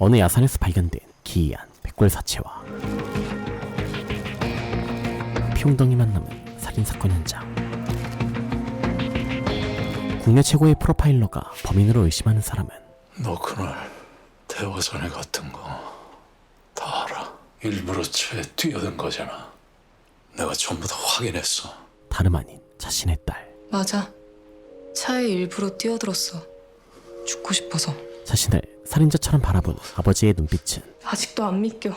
어느 야산에서 발견된 기이한 백골사체와 피웅덩이만 남은 살인사건 현장. 국내 최고의 프로파일러가 범인으로 의심하는 사람은 너 그날 대화전에 같은 거 다 알아. 일부러 차에 뛰어든 거잖아. 내가 전부 다 확인했어. 다름 아닌 자신의 딸. 맞아. 차에 일부러 뛰어들었어. 죽고 싶어서. 자신을 살인자처럼 바라보는 아버지의 눈빛은 아직도 안 믿겨.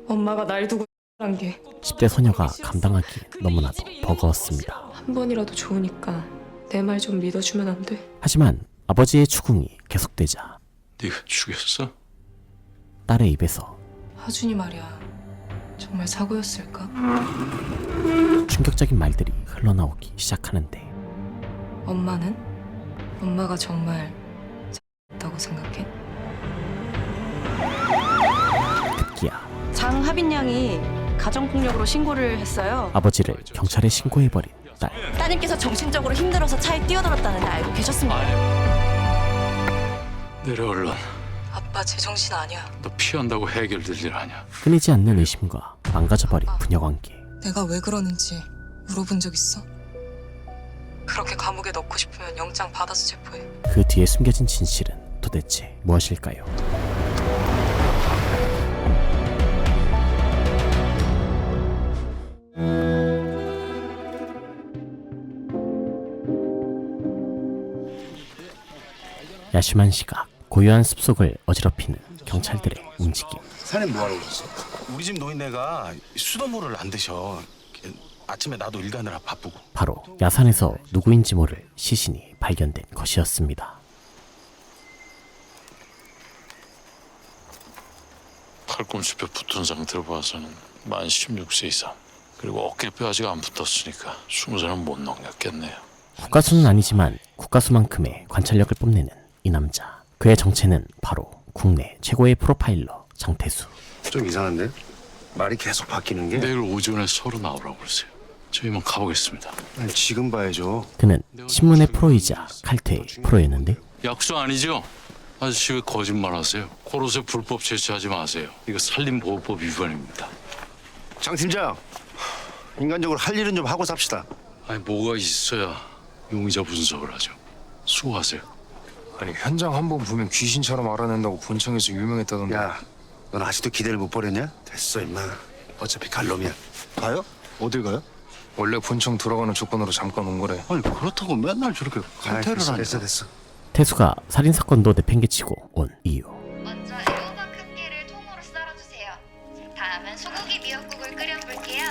엄마가 날 두고 한 게. 10대 소녀가 감당하기 너무나도 버거웠습니다. 한 번이라도 좋으니까 내 말 좀 믿어주면 안 돼? 하지만 아버지의 추궁이 계속되자 네가 죽였어? 딸의 입에서 하준이 말이야. 정말 사고였을까? 충격적인 말들이 흘러나오기 시작하는데 엄마는? 엄마가 정말 다고 생각해? 급기야 장하빈 양이 가정폭력으로 신고를 했어요. 아버지를 경찰에 신고해버린 딸. 따님께서 정신적으로 힘들어서 차에 뛰어들었다는 걸 알고 계셨습니다. 내려 얼른. 아빠 제정신 아니야. 너 피한다고 해결될 일 아니야. 끊이지 않는 의심과 망가져버린 부녀관계. 내가 왜 그러는지 물어본 적 있어? 그렇게 감옥에 넣고 싶으면 영장 받아서 체포해. 그 뒤에 숨겨진 진실은 도대체 무엇일까요? 야심한 시각, 고요한 숲속을 어지럽히는 경찰들의 움직임. 사장님 뭐하러 오셨어? 우리 집 노인네가 수돗물을 안 드셔. 아침에 나도 일 가느라 바쁘고. 바로 야산에서 누구인지 모를 시신이 발견된 것이었습니다. 팔꿈치뼈 붙은 상태로 봐서는 만 16세 이상. 그리고 어깨뼈 아직 안 붙었으니까 20살은 못 넘겼겠네요. 국가수는 아니지만 국가수만큼의 관찰력을 뽐내는 이 남자. 그의 정체는 바로 국내 최고의 프로파일러 장태수. 좀 이상한데? 말이 계속 바뀌는 게? 내일 오전에 서로 나오라고 그러세요. 저희만 가보겠습니다. 아니, 지금 봐야죠. 그는 신문의 프로이자 칼퇴의 프로였는데 약속 아니죠? 아저씨 왜 거짓말 하세요? 코로세 불법 채취하지 마세요. 이거 산림보호법 위반입니다. 장 팀장, 인간적으로 할 일은 좀 하고 삽시다. 아니 뭐가 있어야 용의자 분석을 하죠. 수고하세요. 아니 현장 한 번 보면 귀신처럼 알아낸다고 본청에서 유명했다던데. 야, 넌 아직도 기대를 못 버렸냐? 됐어, 임마. 어차피 갈 놈이야. 가요? 어딜 가요? 원래 본청 들어가는 조건으로 잠깐 온 거래. 아니, 그렇다고 맨날 저렇게 칼퇴를 하냐? 됐어. 태수가 살인사건도 내팽개치고 온 이유. 먼저 애호박 한 개를 통으로 썰어주세요. 다음은 소고기 미역국을 끓여볼게요.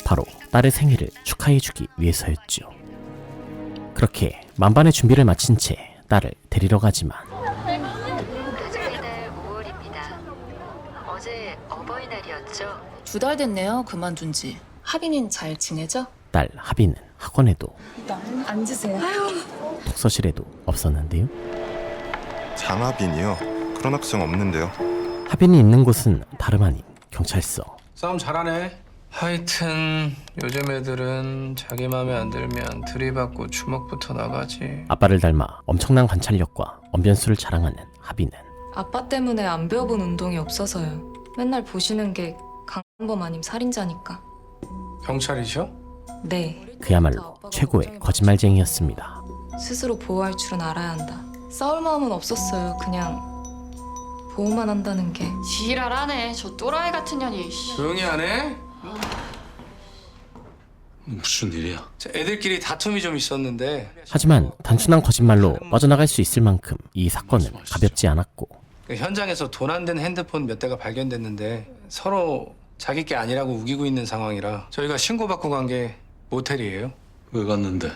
바로 딸의 생일을 축하해주기 위해서였죠. 그렇게 만반의 준비를 마친 채 딸을 데리러 가지만 가족의 날 5월입니다. 어제 어버이날이었죠? 2달 됐네요. 그만둔 지. 하빈이는 잘 지내죠? 딸 하빈은 학원에도 앉으세요. 독서실에도 없었는데요. 장하빈이요? 그런 학생 없는데요. 하빈이 있는 곳은 다름 아닌 경찰서. 싸움 잘하네. 하여튼 요즘 애들은 자기 맘에 안 들면 들이받고 주먹부터 나가지. 아빠를 닮아 엄청난 관찰력과 언변수를 자랑하는 하빈은 아빠 때문에 안 배워본 운동이 없어서요. 맨날 보시는 게 강범 아님 살인자니까. 경찰이셔? 네. 그야말로 최고의 거짓말쟁이였습니다. 스스로 보호할 줄은 알아야 한다. 싸울 마음은 없었어요. 그냥 보호만 한다는 게. 지랄하네. 저 또라이 같은 년이. 조용히 하네. 무슨 일이야? 애들끼리 다툼이 좀 있었는데 하지만 단순한 거짓말로 빠져나갈 수 있을 만큼 이 사건은 가볍지 않았고 현장에서 돈 안 된 핸드폰 몇 대가 발견됐는데 서로 자기 게 아니라고 우기고 있는 상황이라 저희가 신고받고 간 게 모텔이에요. 왜 갔는데?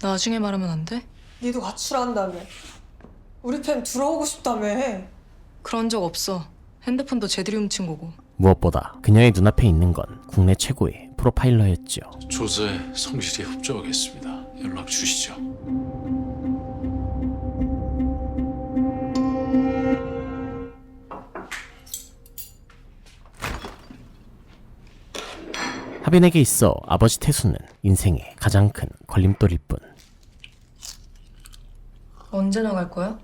나중에 말하면 안 돼? 니도 가출한다며. 우리 팸 들어오고 싶다며. 그런 적 없어. 핸드폰도 쟤들이 훔친 거고. 무엇보다 그녀의 눈앞에 있는 건 국내 최고의 프로파일러였죠. 조사에 성실히 협조하겠습니다. 연락 주시죠. 하빈에게 있어 아버지 태수는 인생의 가장 큰 걸림돌일 뿐. 언제 나갈 거야?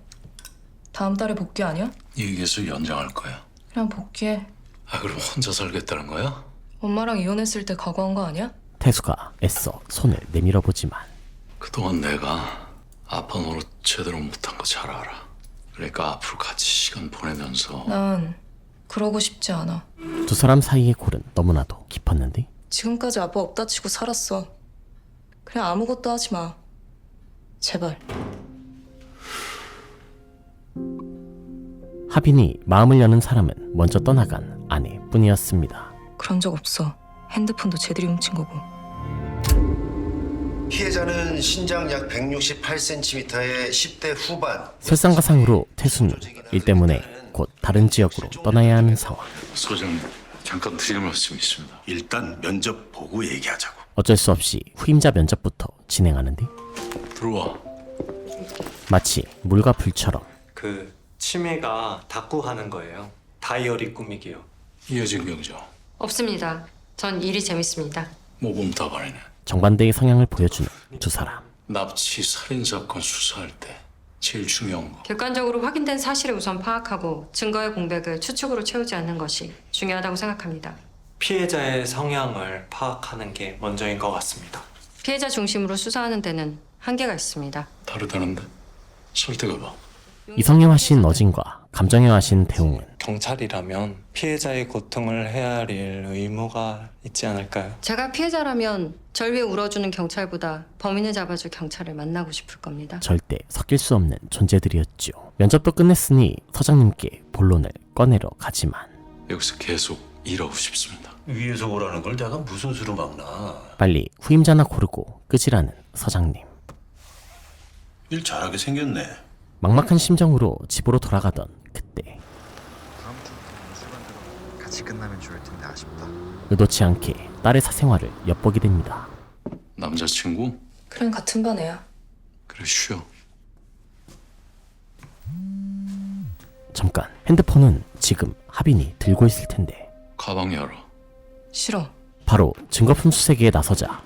다음 달에 복귀 아니야? 이 계속 연장할 거야. 그냥 복귀해. 아, 그럼 혼자 살겠다는 거야? 엄마랑 이혼했을 때 각오한 거 아니야? 태수가 애써 손을 내밀어 보지만 그동안 내가 아빠 노릇 제대로 못한 거 잘 알아. 그러니까 앞으로 같이 시간 보내면서 난 그러고 싶지 않아. 두 사람 사이의 골은 너무나도 깊었는데 지금까지 아빠 없다 치고 살았어. 그냥 아무것도 하지 마. 제발. 하빈이 마음을 여는 사람은 먼저 떠나간 아내뿐이었습니다. 그런 적 없어. 핸드폰도 쟤들이 훔친 거고. 피해자는 신장 약 168cm의 10대 후반. 설상가상으로 태수는 일 때문에 곧 다른 지역으로 떠나야 하는 상황. 소장님, 잠깐 드릴 말씀이 있습니다. 일단 면접 보고 얘기하자고. 어쩔 수 없이 후임자 면접부터 진행하는데 들어와. 마치 물과 불처럼 그 치매가 다꾸 하는 거예요. 다이어리 꾸미기요. 이어진 경정. 없습니다. 전 일이 재밌습니다. 모범 답안이네. 정반대의 성향을 보여주는 두 사람. 납치 살인 사건 수사할 때 제일 중요한 거. 객관적으로 확인된 사실을 우선 파악하고 증거의 공백을 추측으로 채우지 않는 것이 중요하다고 생각합니다. 피해자의 성향을 파악하는 게 먼저인 것 같습니다. 피해자 중심으로 수사하는 데는 한계가 있습니다. 다르다는데? 설득해봐. 이성애화신 어진과 감정애화신 대웅은 경찰이라면 피해자의 고통을 헤아릴 의무가 있지 않을까요? 제가 피해자라면 절 위해 울어주는 경찰보다 범인을 잡아줄 경찰을 만나고 싶을 겁니다. 절대 섞일 수 없는 존재들이었죠. 면접도 끝냈으니 서장님께 본론을 꺼내러 가지만 여기서 계속 일하고 싶습니다. 위에서 오라는 걸 내가 무슨 수로 막나. 빨리 후임자나 고르고 끄지라는 서장님. 일 잘하게 생겼네. 막막한 심정으로 집으로 돌아가던 그때 같이 끝나면 좋을 텐데 아쉽다. 의도치 않게 딸의 사생활을 엿보게 됩니다. 남자친구? 그냥 같은 반 애야. 그래, 쉬어. 잠깐 핸드폰은 지금 하빈이 들고 있을 텐데 가방 열어. 싫어. 바로 증거품 수색에 나서자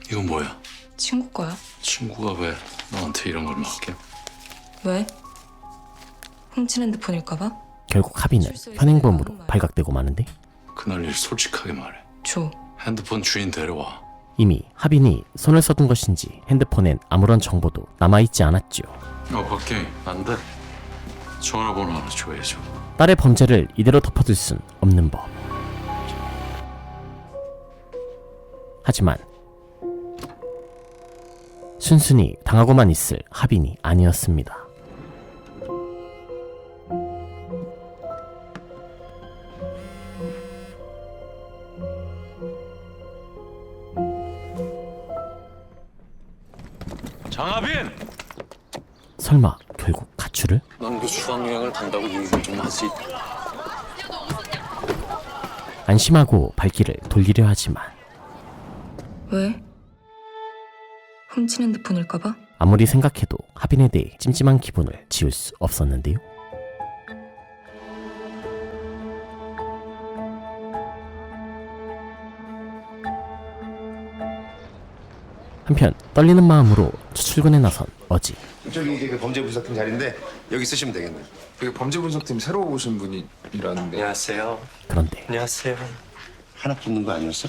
이건 뭐야? 친구 거야. 친구가 왜 너한테 이런 걸 맡겨? 왜? 훔친 핸드폰일까 봐? 결국 하빈은 현행범으로 발각되고 마는데 그날 일 솔직하게 말해. 줘. 핸드폰 주인 데려와. 이미 하빈이 손을 써둔 것인지 핸드폰엔 아무런 정보도 남아있지 않았죠. 밖에 안 돼. 전화번호 하나 줘야죠. 딸의 범죄를 이대로 덮어둘 순 없는 법. 하지만 순순히 당하고만 있을 하빈이 아니었습니다. 장하빈! 설마 결국 가출을? 난 그 수학여행을 간다고 얘기 좀 하지. 안심하고 발길을 돌리려 하지만 왜? 훔친 핸드폰일까 봐? 아무리 생각해도 하빈에 대해 찜찜한 기분을 지울 수 없었는데요. 한편 떨리는 마음으로 첫 출근에 나선 어지. 저기 이게 그 범죄분석팀 자리인데 여기 쓰시면 되겠네. 여기 범죄분석팀 새로 오신 분이 일하는데. 안녕하세요. 그런데 안녕하세요. 하나 붙는 거 아니었어?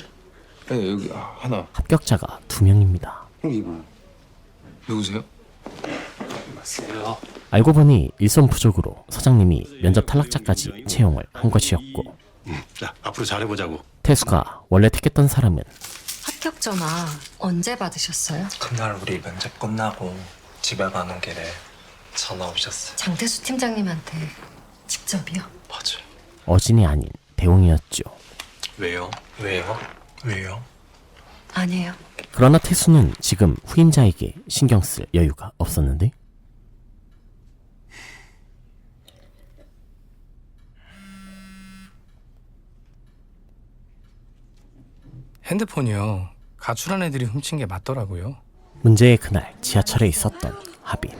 네, 여기 하나. 합격자가 2명입니다. 그럼 이분. 누구세요? 안녕하세요. 알고 보니 일손 부족으로 서장님이 면접 탈락자까지 채용을 한 것이었고 자, 앞으로 잘해보자고. 태수가 원래 택했던 사람은 합격 전화 언제 받으셨어요? 그날 우리 면접 끝나고 집에 가는 길에 전화 오셨어요. 장태수 팀장님한테 직접이요? 맞아요. 어진이 아닌 대웅이었죠. 왜요? 왜요? 왜요? 아니에요. 그러나 태수는 지금 후임자에게 신경 쓸 여유가 없었는데 핸드폰이요. 가출한 애들이 훔친 게 맞더라고요. 문제의 그날 지하철에 있었던 하빈.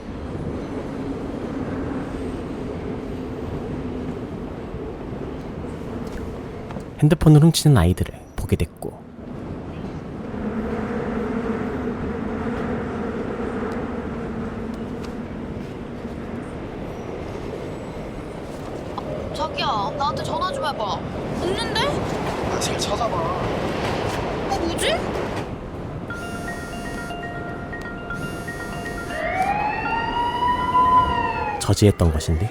핸드폰을 훔치는 아이들을 보게 됐고 자기야, 나한테 전화 좀 해봐. 없는데? 잘 찾아봐. 뭐지? 저지했던 것인데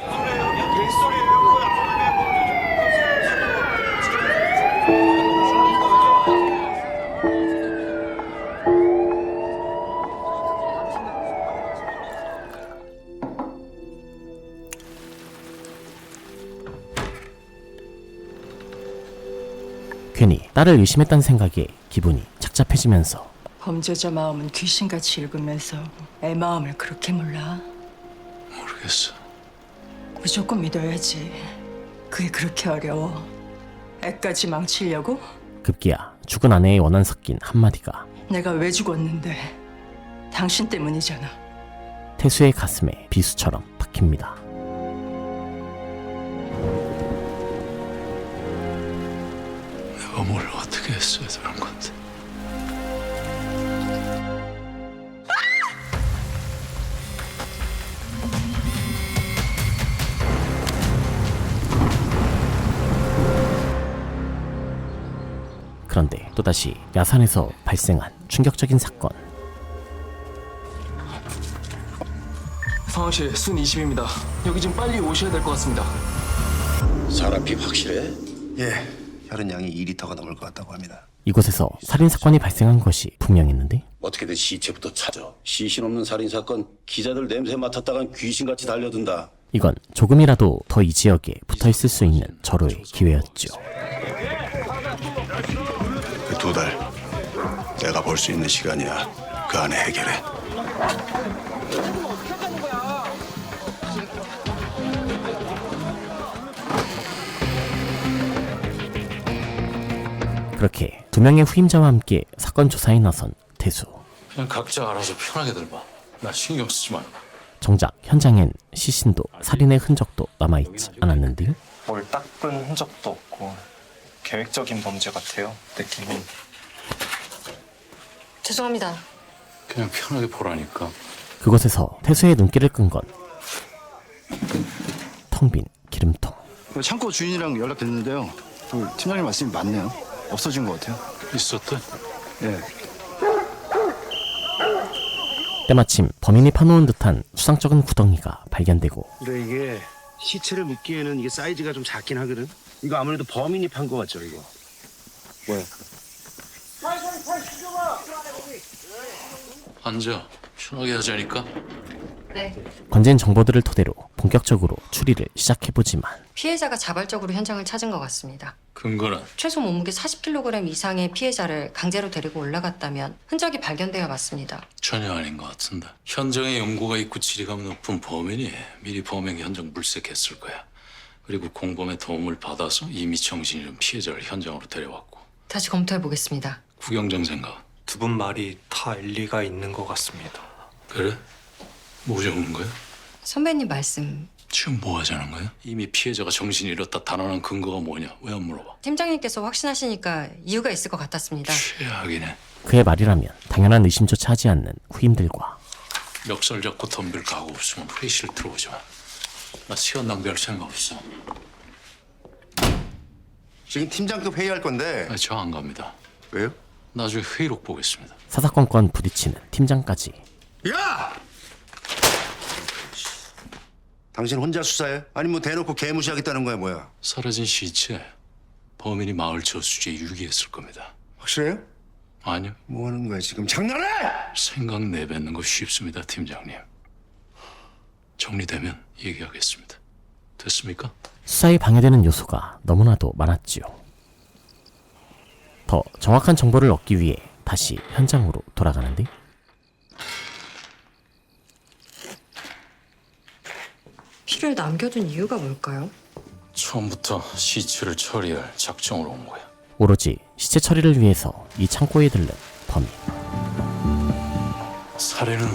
괜히 딸을 의심했다는 생각에 기분이 착잡해지면서 범죄자 마음은 귀신같이 읽으면서 애 마음을 그렇게 몰라? 모르겠어. 무조건 믿어야지. 그게 그렇게 어려워. 애까지 망치려고? 급기야 죽은 아내의 원한 섞인 한마디가 내가 왜 죽었는데? 당신 때문이잖아. 태수의 가슴에 비수처럼 박힙니다. 내가 뭘 어떻게 했어야 되는 건데. 그런데 또다시 야산에서 발생한 충격적인 사건. 상황실 순 20입니다. 여기 좀 빨리 오셔야 될 것 같습니다. 사람 피 확실해? 예, 혈흔 양이 2리터가 넘을 것 같다고 합니다. 이곳에서 살인사건이 발생한 것이 분명했는데 어떻게든 시체부터 찾아. 시신 없는 살인사건 기자들 냄새 맡았다간 귀신같이 달려든다. 이건 조금이라도 더 이 지역에 붙어있을 수 있는 절호의 기회였죠. 그 2달 내가 볼 수 있는 시간이야. 그 안에 해결해. 그렇게 2명의 후임자와 함께 사건 조사에 나선 태수. 그냥 각자 알아서 편하게들 봐. 나 신경 쓰지 말고. 정작 현장엔 시신도 살인의 흔적도 남아있지 않았는데요. 뭘 닦은 흔적도 없고 계획적인 범죄 같아요. 느낌이. 죄송합니다. 그냥 편하게 보라니까. 그곳에서 태수의 눈길을 끈 건 텅 빈 기름통. 창고 주인이랑 연락됐는데요. 그 팀장님 말씀이 맞네요. 없어진 것 같아요. 있었대? 예. 때마침 범인이 파놓은 듯한 수상쩍은 구덩이가 발견되고 근데 이게 시체를 묻기에는 이게 사이즈가 좀 작긴 하거든. 이거 아무래도 범인이 판 것 같죠, 이거. 뭐야? 앉아. 편하게 하자니까. 네. 건진 정보들을 토대로 본격적으로 추리를 시작해보지만 피해자가 자발적으로 현장을 찾은 것 같습니다. 근거는? 최소 몸무게 40kg 이상의 피해자를 강제로 데리고 올라갔다면 흔적이 발견돼야 맞습니다. 전혀 아닌 것 같은데. 현장에 연고가 있고 지리감 높은 범인이 미리 범행 현장 물색했을 거야. 그리고 공범의 도움을 받아서 이미 정신이 잃은 피해자를 현장으로 데려왔고. 다시 검토해 보겠습니다. 구경장 생각. 두 분 말이 다 일리가 있는 것 같습니다. 그래? 뭐 적는 거야? 선배님 말씀. 지금 뭐 하자는 거야? 이미 피해자가 정신이 잃었다 단언한 근거가 뭐냐? 왜 안 물어봐? 팀장님께서 확신하시니까 이유가 있을 것 같았습니다. 최악이네. 그의 말이라면 당연한 의심조차 하지 않는 후임들과 멱살 잡고 덤빌 각오 없으면 회의실 들어오지 마. 나 시간 낭비할 생각 없어. 지금 팀장급 회의할 건데. 저 안 갑니다. 왜요? 나중에 회의록 보겠습니다. 사사건건 부딪히는 팀장까지. 야! 당신 혼자 수사해? 아니 뭐 대놓고 개무시하겠다는 거야 뭐야? 사라진 시체 범인이 마을 저수지에 유기했을 겁니다. 확실해요? 아니요. 뭐 하는 거야 지금? 장난해? 생각 내뱉는 거 쉽습니다, 팀장님. 정리되면 얘기하겠습니다. 됐습니까? 수사에 방해되는 요소가 너무나도 많았지요. 더 정확한 정보를 얻기 위해 다시 현장으로 돌아가는데 피를 남겨둔 이유가 뭘까요? 처음부터 시체를 처리할 작정으로 온 거야. 오로지 시체 처리를 위해서 이 창고에 들른 범인. 살해는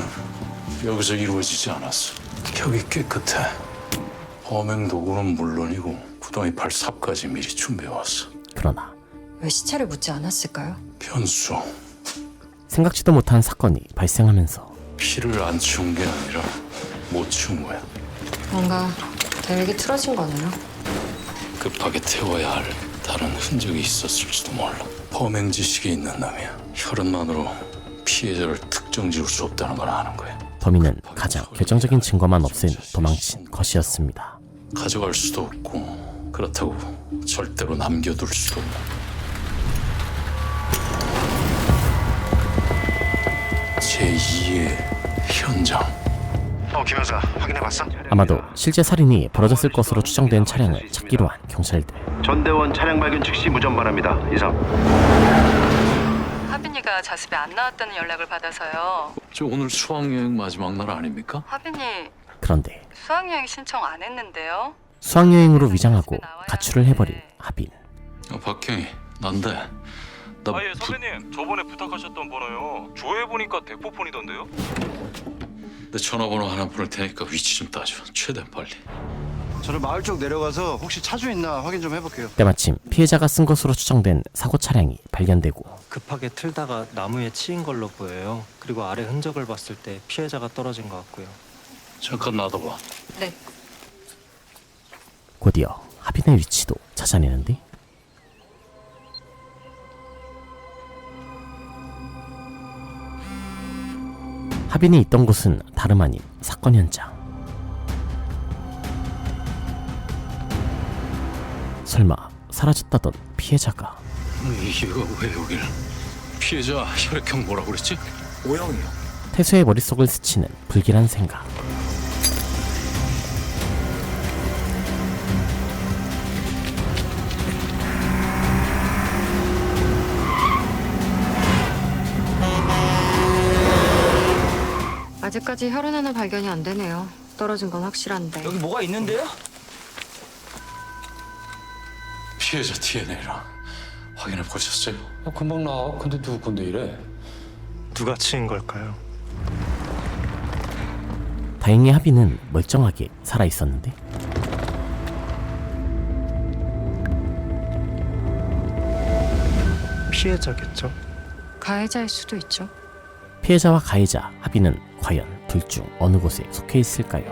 여기서 이루어지지 않았어. 격이 깨끗해. 범행 도구는 물론이고 구덩이 팔 삽까지 미리 준비해왔어. 그러나 왜 시체를 묻지 않았을까요? 변수. 생각지도 못한 사건이 발생하면서 피를 안 치운 게 아니라 못 치운 거야. 뭔가 계획이 틀어진 거네요. 급하게 태워야 할 다른 흔적이 있었을지도 몰라. 범행 지식이 있는 놈이야. 혈흔만으로 피해자를 특정 지을 수 없다는 걸 아는 거야. 범인은 가장 결정적인 증거만 없앤 도망친 것이었습니다. 가져갈 수도 없고 그렇다고 절대로 남겨둘 수도 없고. 제2의 현장. 김영사 확인해봤어? 아마도 실제 살인이 벌어졌을 것으로 추정된 차량을 찾기로 한 경찰들. 전대원 차량 발견 즉시 무전 바랍니다. 이상. 하빈이가 자습에 안 나왔다는 연락을 받아서요. 저 오늘 수학여행 마지막 날 아닙니까? 하빈이 그런데 수학여행 신청 안 했는데요. 수학여행으로 위장하고 가출을 해버린 하빈. 박형이 난데. 나 아예 선배님 저번에 부탁하셨던 번호요. 조회해보니까 대포폰이던데요? 내 전화번호 하나 보낼 테니까 위치 좀 따줘. 최대한 빨리. 저는 마을 쪽 내려가서 혹시 차주 있나 확인 좀 해볼게요. 때마침 피해자가 쓴 것으로 추정된 사고 차량이 발견되고 급하게 틀다가 나무에 치인 걸로 보여요. 그리고 아래 흔적을 봤을 때 피해자가 떨어진 것 같고요. 잠깐 놔둬봐. 네. 곧이어 하빈의 위치도 찾아내는데 하빈이 있던 곳은 다름 아닌 사건 현장. 설마 사라졌다던 피해자가 얘가 왜 여길? 피해자 혈액형 뭐라고 그랬지? O형이요. 태수의 머릿속을 스치는 불길한 생각. 아직까지 혈흔 하나 발견이 안 되네요. 떨어진 건 확실한데. 여기 뭐가 있는데요? 피해자 DNA랑 확인해 보셨어요? 금방 나와. 근데 누구 건데 이래? 누가 치인 걸까요? 다행히 하빈은 멀쩡하게 살아있었는데 피해자겠죠? 가해자일 수도 있죠. 피해자와 가해자 하빈은 과연 둘 중 어느 곳에 속해 있을까요?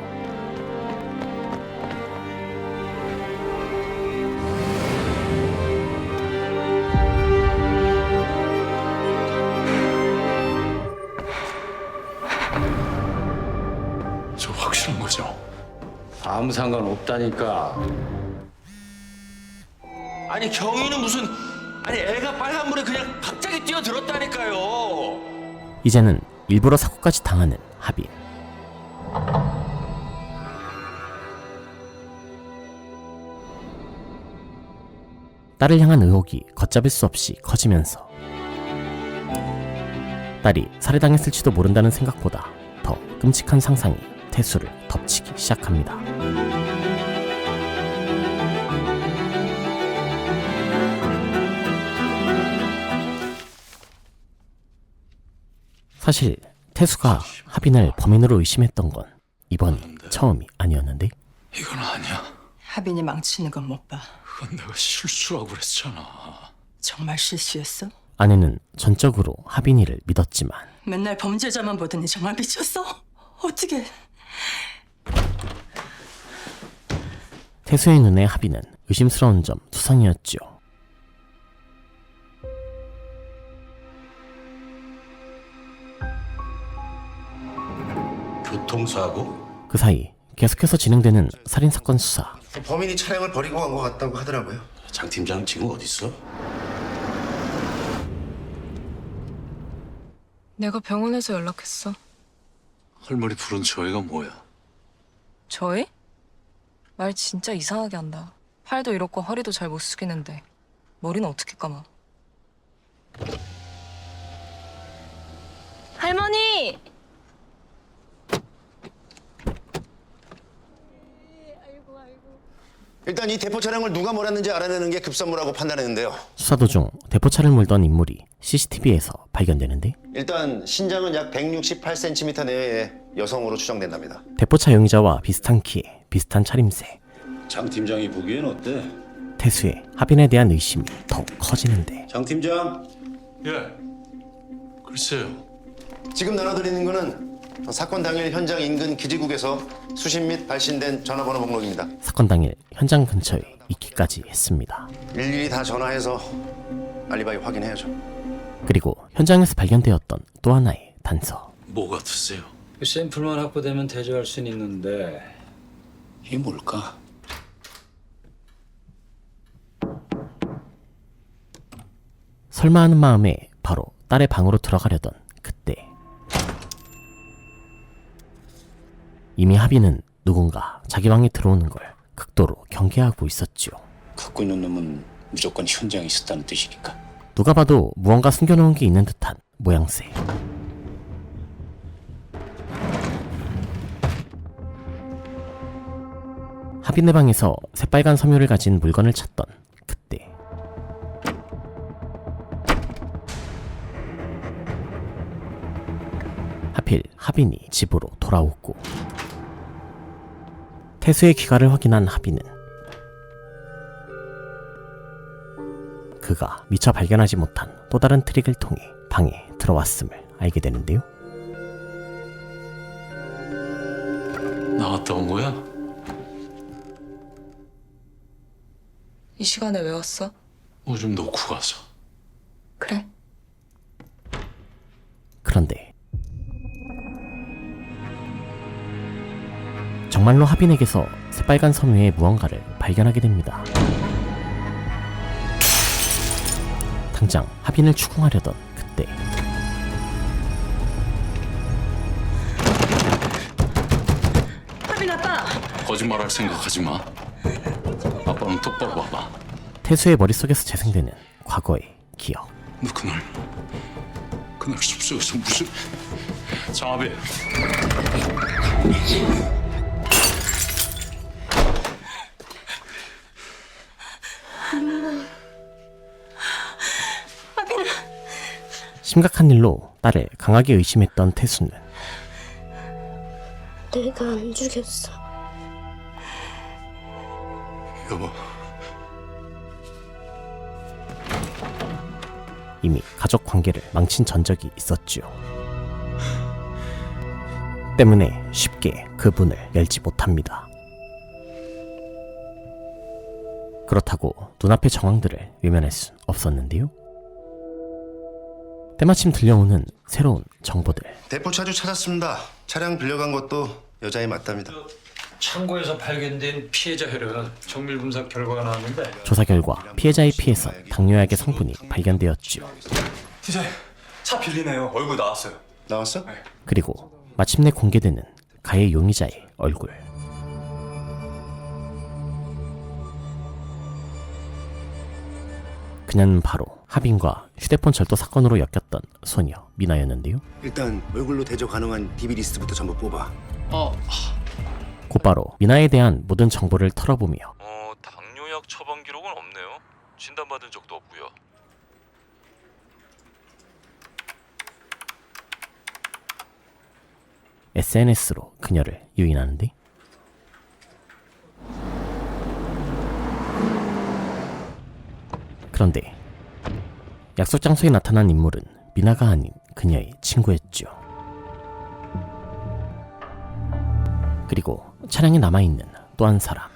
저 확실한 거죠? 아무 상관 없다니까. 아니 경위는 무슨 애가 빨간불에 그냥 갑자기 뛰어들었다니까요. 이제는 일부러 사고까지 당하는 하빈. 딸을 향한 의혹이 걷잡을 수 없이 커지면서 딸이 살해당했을지도 모른다는 생각보다 더 끔찍한 상상이 태수를 덮치기 시작합니다. 사실 태수가 하빈을 범인으로 의심했던 건 이번이 처음이 아니었는데 이건 아니야. 하빈이 망치는 건 못 봐. 그건 내가 실수라고 그랬잖아. 정말 실수였어? 아내는 전적으로 하빈이를 믿었지만 맨날 범죄자만 보더니 정말 미쳤어? 어떻게? 태수의 눈에 하빈은 의심스러운 점 투성이었죠. 교통사고? 그 사이 계속해서 진행되는 살인사건 수사. 범인이 차량을 버리고 간 것 같다고 하더라고요. 장 팀장 지금 어디 있어? 내가 병원에서 연락했어. 할머니 부른 저희가 뭐야? 저희? 말 진짜 이상하게 한다. 팔도 이렇고 허리도 잘 못 숙이는데 머리는 어떻게 감아? 할머니! 일단 이 대포 차량을 누가 몰았는지 알아내는 게 급선무라고 판단했는데요. 수사 도중 대포차를 몰던 인물이 CCTV에서 발견되는데 일단 신장은 약 168cm 내외의 여성으로 추정된답니다. 대포차 용의자와 비슷한 키에 비슷한 차림새. 장 팀장이 보기엔 어때? 태수의 하빈에 대한 의심이 더욱 커지는데 장 팀장, 예. 글쎄요. 지금 나눠드리는 거는 사건 당일 현장 인근 기지국에서 수신 및 발신된 전화번호 목록입니다. 사건 당일 현장 근처에 있기까지 했습니다. 일일이 다 전화해서 알리바이 확인해야죠. 그리고 현장에서 발견되었던 또 하나의 단서. 뭐 같으세요? 샘플만 확보되면 대조할 수는 있는데 이게 뭘까? 설마 하는 마음에 바로 딸의 방으로 들어가려던 그때 이미 하빈은 누군가 자기 방에 들어오는 걸 극도로 경계하고 있었죠. 갖고 있는 놈은 무조건 현장에 있었다는 뜻이니까. 누가 봐도 무언가 숨겨놓은 게 있는 듯한 모양새. 하빈의 방에서 새빨간 섬유를 가진 물건을 찾던 그때 하필 하빈이 집으로 돌아오고 태수의 귀가를 확인한 하빈은 그가 미처 발견하지 못한 또 다른 트릭을 통해 방에 들어왔음을 알게 되는데요. 나갔다 온 거야? 이 시간에 왜 왔어? 뭐 좀 놓고 가서. 그래. 그런데 정말로 하빈에게서 새빨간 섬유의 무언가를 발견하게 됩니다. 당장 하빈을 추궁하려던 그때 하빈 아빠! 거짓말할 생각하지 마. 아빠는 똑바로 봐봐. 태수의 머릿속에서 재생되는 과거의 기억. 너 그날 숲속에서 무슨 장아배. 심각한 일로 딸을 강하게 의심했던 태수는 내가 안 죽였어. 여보. 이미 가족 관계를 망친 전적이 있었죠. 때문에 쉽게 그 문을 열지 못합니다. 그렇다고 눈앞의 정황들을 외면할 순 없었는데요. 때마침 들려오는 새로운 정보들. 대포 차주 찾았습니다. 차량 빌려간 것도 여자애 맞답니다. 창고에서 발견된 피해자 혈액은 정밀 분석 결과가 나왔는데 조사 결과 피해자의 피에서 당뇨약의 성분이 발견되었죠. 이제 차 빌리네요. 얼굴 나왔어요. 나왔어? 그리고 마침내 공개되는 가해 용의자의 얼굴. 그녀는 바로 하빈과 휴대폰 절도 사건으로 엮였던 소녀 미나였는데요. 일단 얼굴로 대조 가능한 DB 리스트부터 전부 뽑아. 곧바로 미나에 대한 모든 정보를 털어보며 당뇨약 처방 기록은 없네요. 진단받은 적도 없고요. SNS로 그녀를 유인하는데 그런데 약속 장소에 나타난 인물은 미나가 아닌 그녀의 친구였죠. 그리고 차량에 남아있는 또 한 사람.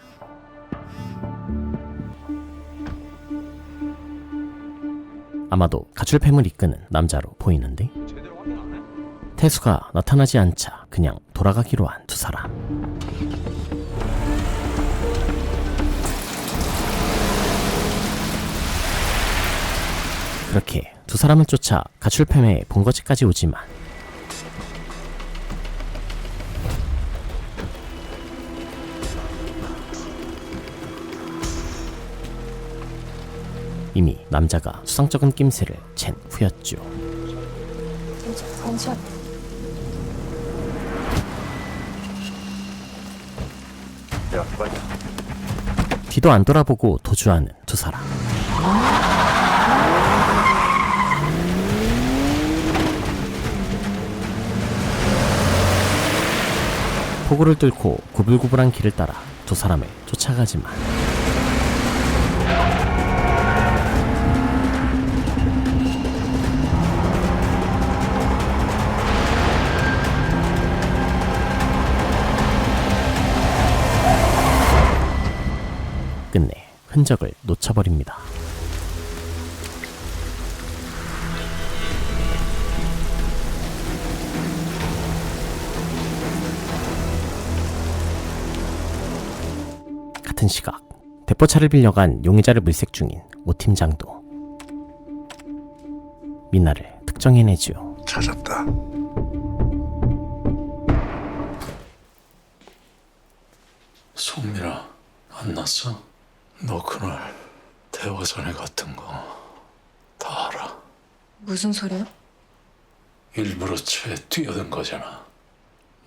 아마도 가출팸을 이끄는 남자로 보이는데 태수가 나타나지 않자 그냥 돌아가기로 한 두 사람. 그렇게 두 사람을 쫓아 가출팸의 본거지까지 오지만 이미 남자가 수상쩍은 낌새를 챈 후였죠. 괜찮아. 뒤도 안 돌아보고 도주하는 두 사람. 폭우를 뚫고 구불구불한 길을 따라 두 사람을 쫓아가지만 끝내 흔적을 놓쳐버립니다. 같은 시각 대포차를 빌려간 용의자를 물색 중인 오 팀장도 미나를 특정해내죠. 찾았다. 송민아, 안 났어? 너 그날 대화전에 갔던 거 다 알아. 무슨 소리야? 일부러 차에 뛰어든 거잖아.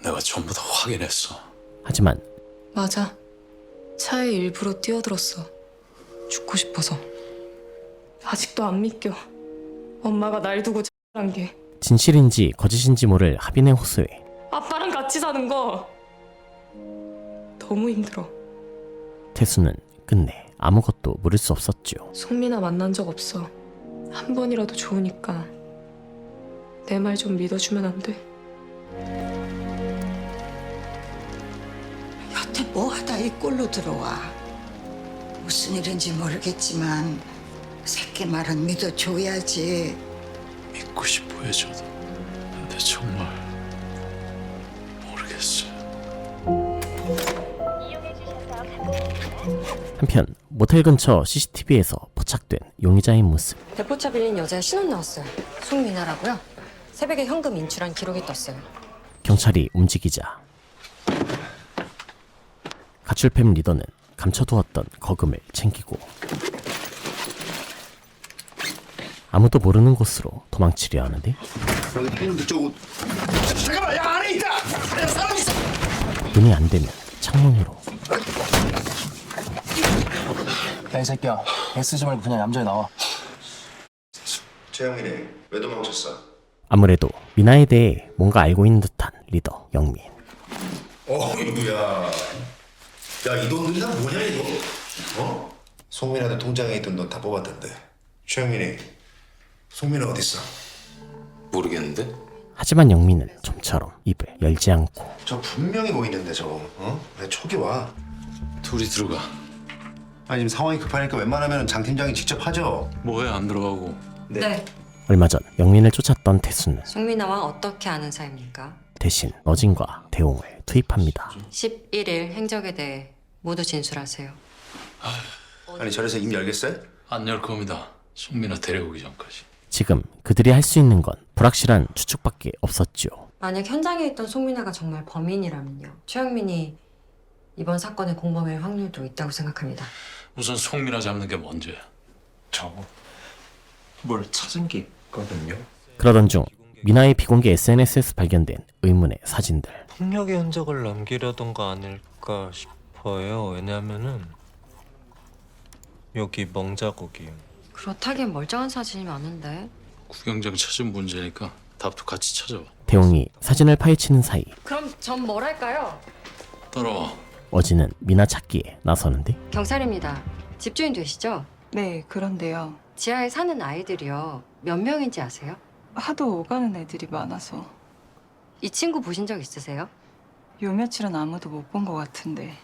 내가 전부 다 확인했어. 하지만 맞아. 차에 일부러 뛰어들었어. 죽고 싶어서. 아직도 안 믿겨. 엄마가 날 두고 X한 게. 진실인지 거짓인지 모를 하빈의 호소에 아빠랑 같이 사는 거 너무 힘들어. 태수는 끝내 아무것도 물을 수 없었죠. 송민아 만난 적 없어. 한 번이라도 좋으니까 내 말 좀 믿어주면 안 돼? 여태 뭐하다 이 꼴로 들어와. 무슨 일인지 모르겠지만 새끼 말은 믿어줘야지. 믿고 싶어 해줘도 근데 정말 모르겠어. 한편 모텔 근처 CCTV에서 포착된 용의자의 모습. 대포차 빌린 여자의 신원 나왔어요. 송민아라고요. 새벽에 현금 인출한 기록이 떴어요. 경찰이 움직이자 가출팸 리더는 감춰두었던 거금을 챙기고 아무도 모르는 곳으로 도망치려 하는데 잠깐만, 야 안에 있다. 야, 사람 있어. 눈이 안 되면 창문으로. 야 이 새끼야, 애쓰지 말고 그냥 얌전히 나와. 최영민이 왜 도망쳤어? 아무래도 미나에 대해 뭔가 알고 있는 듯한 리더 영민. 어이구야. 야, 이 돈들이 다 뭐냐 이거? 어? 송민아도 통장에 있던 돈 다 뽑았던데. 최영민이, 송민아 어디 있어? 모르겠는데? 하지만 영민은 좀처럼 입을 열지 않고. 저 분명히 보이는데 저거. 어? 왜 촉이 와? 둘이 들어가. 아니 지금 상황이 급하니까 웬만하면 장 팀장이 직접 하죠. 뭐해 안 들어가고? 네. 얼마 전 영민을 쫓았던 태수는 송민아와 어떻게 아는 사이입니까? 대신 어진과 대홍을 투입합니다. 11일 행적에 대해 모두 진술하세요. 아니 저래서 입 열겠어요? 안 열 겁니다. 송민아 데려오기 전까지. 지금 그들이 할 수 있는 건 불확실한 추측밖에 없었죠. 만약 현장에 있던 송민아가 정말 범인이라면요. 최영민이 이번 사건의 공범일 확률도 있다고 생각합니다. 우선 송민아 잡는 게 먼저야. 뭘 찾은 게 있거든요. 그러던 중 미나의 비공개 SNS에서 발견된 의문의 사진들. 폭력의 흔적을 남기려던 거 아닐까 싶어요. 왜냐면은 여기 멍자국이. 그렇다기엔 멀쩡한 사진이 많은데. 구경장 찾은 문제니까 답도 같이 찾아봐. 대홍이 사진을 파헤치는 사이 그럼 전 뭘 할까요? 따라와. 어진은 미나 찾기에 나서는데 경찰입니다. 집주인 되시죠? 네, 그런데요. 지하에 사는 아이들이요. 몇 명인지 아세요? 하도 오가는 애들이 많아서 이 친구 보신 적 있으세요? 요 며칠은 아무도 못 본 것 같은데.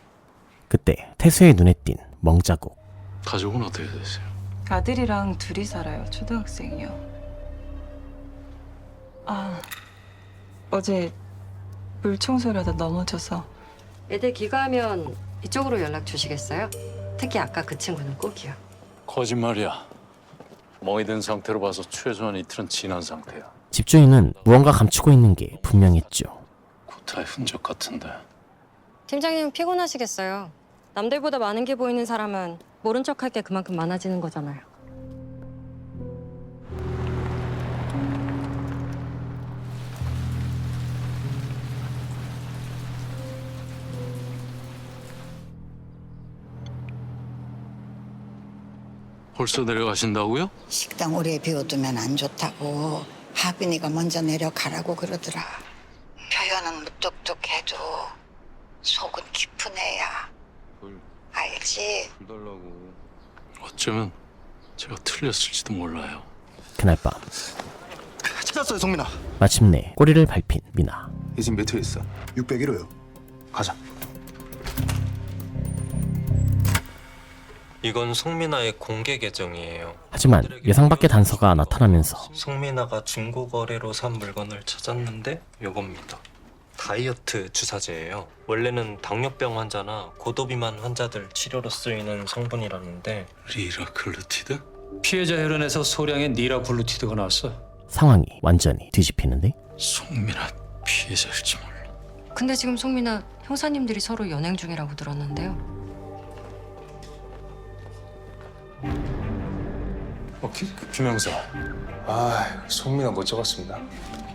그때 태수의 눈에 띈 멍자국. 가족은 어떻게 되세요? 아들이랑 둘이 살아요. 초등학생이요. 어제 물 청소하다 넘어져서. 애들 귀가하면 이쪽으로 연락 주시겠어요? 특히 아까 그 친구는 꼭이요. 거짓말이야. 멍이 든 상태로 봐서 최소한 이틀은 지난 상태야. 집주인은 무언가 감추고 있는 게 분명했죠. 구타의 흔적 같은데. 팀장님 피곤하시겠어요. 남들보다 많은 게 보이는 사람은 모른 척할 게 그만큼 많아지는 거잖아요. 벌써 내려가신다고요? 식당 오래 비워두면 안 좋다고 하빈이가 먼저 내려가라고 그러더라. 표현은 무뚝뚝해도 속은 깊은 애야. 알지? 어쩌면 제가 틀렸을지도 몰라요. 그날 밤 찾았어요, 송민아. 마침내 꼬리를 밟힌 미나. 이 집 몇 회 있어? 601호요. 가자. 이건 송민아의 공개 계정이에요. 하지만 예상 밖의 단서가 나타나면서 송민아가 중고거래로 산 물건을 찾았는데 요겁니다. 다이어트 주사제예요. 원래는 당뇨병 환자나 고도비만 환자들 치료로 쓰이는 성분이라는데 리라클루티드? 피해자 혈흔에서 소량의 니라글루티드가 나왔어. 상황이 완전히 뒤집히는데 송민아 피해자일지 몰라. 근데 지금 송민아 형사님들이 서로 연행 중이라고 들었는데요. 김영사. 아, 송민아 못 잡았습니다.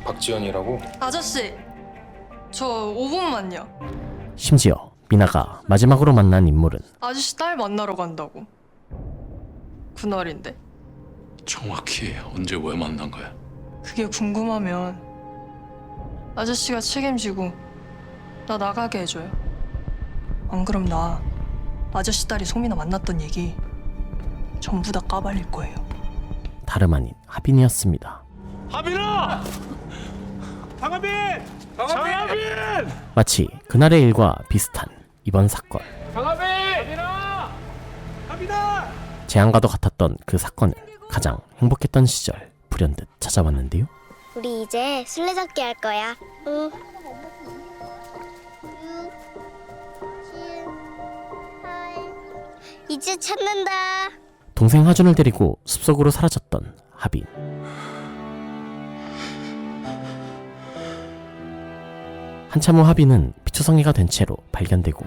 박지연이라고. 아저씨, 저 5분만요. 심지어 미나가 마지막으로 만난 인물은 아저씨 딸 만나러 간다고. 그날인데. 정확히 언제 왜 만난 거야? 그게 궁금하면 아저씨가 책임지고 나 나가게 해줘요. 안 그럼 나 아저씨 딸이 송민아 만났던 얘기 전부 다 까발릴 거예요. 다름 아닌 하빈이었습니다. 하빈아! 장하빈! 장하빈! 마치 그날의 일과 비슷한 이번 사건. 장하빈! 하빈아! 하빈아! 재앙과도 같았던 그 사건은 가장 행복했던 시절 불현듯 찾아왔는데요. 우리 이제 술래잡기 할 거야. 응. 2주 찾는다. 동생 하준을 데리고 숲속으로 사라졌던 하빈. 한참 후 하빈은 피투성이가 된 채로 발견되고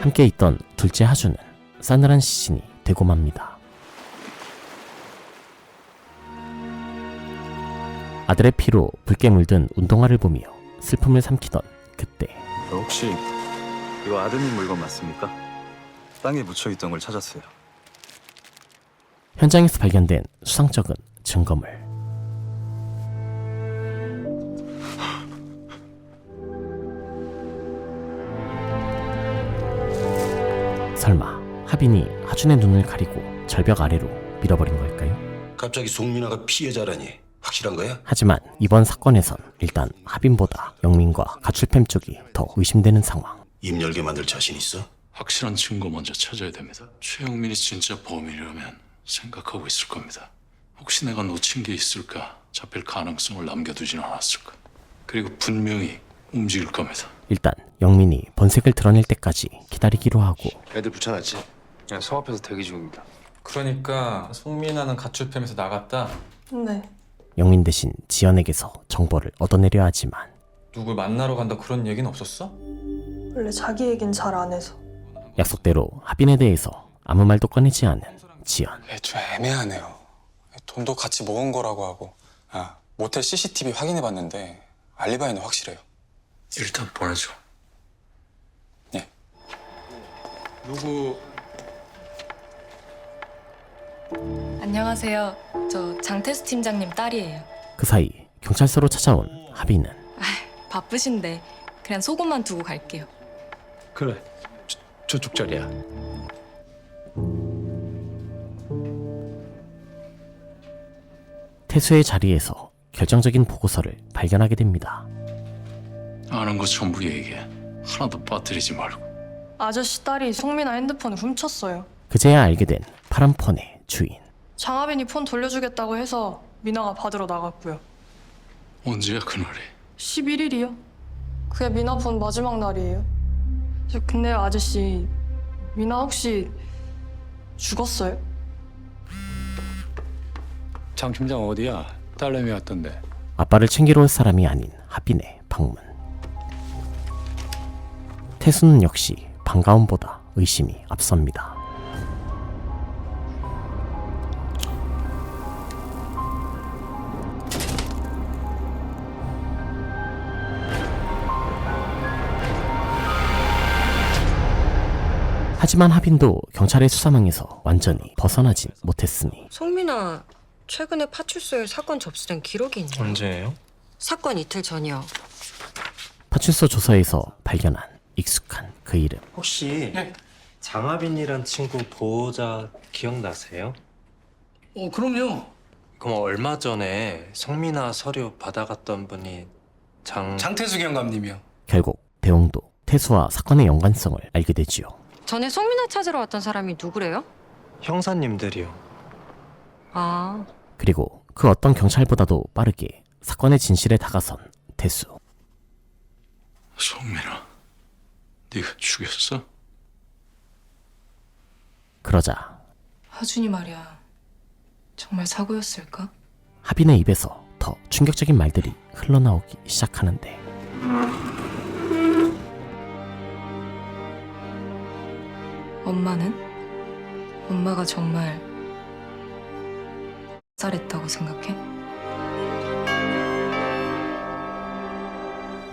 함께 있던 둘째 하준은 싸늘한 시신이 되고 맙니다. 아들의 피로 붉게 물든 운동화를 보며 슬픔을 삼키던 그때 혹시 이거 아드님 물건 맞습니까? 땅에 묻혀있던 걸 찾았어요. 현장에서 발견된 수상쩍은 증거물. 설마 하빈이 하준의 눈을 가리고 절벽 아래로 밀어버린 걸까요? 갑자기 송민아가 피해자라니 확실한 거야? 하지만 이번 사건에선 일단 하빈보다 영민과 가출팸 쪽이 더 의심되는 상황. 입 열게 만들 자신 있어? 확실한 증거 먼저 찾아야 됩니다. 최영민이 진짜 범인이라면 생각하고 있을 겁니다. 혹시 내가 놓친 게 있을까? 잡힐 가능성을 남겨두진 않았을까? 그리고 분명히 움직일 겁니다. 일단 영민이 본색을 드러낼 때까지 기다리기로 하고 애들 붙여놨지? 서 앞에서 대기 중입니다. 그러니까 송민아는 가출팸에서 나갔다. 네. 영민 대신 지연에게서 정보를 얻어내려 하지만 누굴 만나러 간다 그런 얘기는 없었어? 원래 자기 얘긴 잘 안 해서. 약속대로 하빈에 대해서 아무 말도 꺼내지 않은 지연. 좀 애매하네요. 돈도 같이 먹은 거라고 하고. 모텔 CCTV 확인해봤는데 알리바이는 확실해요. 일단 보내줘. 예. 누구? 안녕하세요. 저 장태수 팀장님 딸이에요. 그 사이 경찰서로 찾아온 하빈은 바쁘신데 그냥 속옷만 두고 갈게요. 그래. 저쪽 자리야. 태수의 자리에서 결정적인 보고서를 발견하게 됩니다. 아는 거 전부 얘기해. 하나도 빠뜨리지 말고. 아저씨 딸이 송민아 핸드폰을 훔쳤어요. 그제야 알게 된 파란 폰의 주인. 장하빈이 폰 돌려주겠다고 해서 민아가 받으러 나갔고요. 언제야 그날이? 11일이요. 그게 민아 폰 마지막 날이에요. 근데 아저씨, 민아 혹시 죽었어요? 장 팀장 어디야? 딸내미 왔던데. 아빠를 챙기러 올 사람이 아닌 하빈의 방문. 태수는 역시 반가움보다 의심이 앞섭니다. 하지만 하빈도 경찰의 수사망에서 완전히 벗어나진 못했으니 송민아 최근에 파출소에 사건 접수된 기록이 있네요. 언제예요? 사건 이틀 전이요. 파출소 조서에서 발견한 익숙한 그 이름. 혹시 장하빈이란 친구 보호자 기억나세요? 그럼요. 그럼 얼마 전에 성민아 서류 받아갔던 분이 장태수 경감님이요. 결국 대웅도 태수와 사건의 연관성을 알게 되지요. 전에 송민아 찾으러 왔던 사람이 누구래요? 형사님들이요. 아, 그리고 그 어떤 경찰보다도 빠르게 사건의 진실에 다가선 태수. 송민아, 네가 죽였어? 그러자 하준이 말이야. 정말 사고였을까? 하빈의 입에서 더 충격적인 말들이 흘러나오기 시작하는데 엄마는? 엄마가 정말 살했다고 생각해?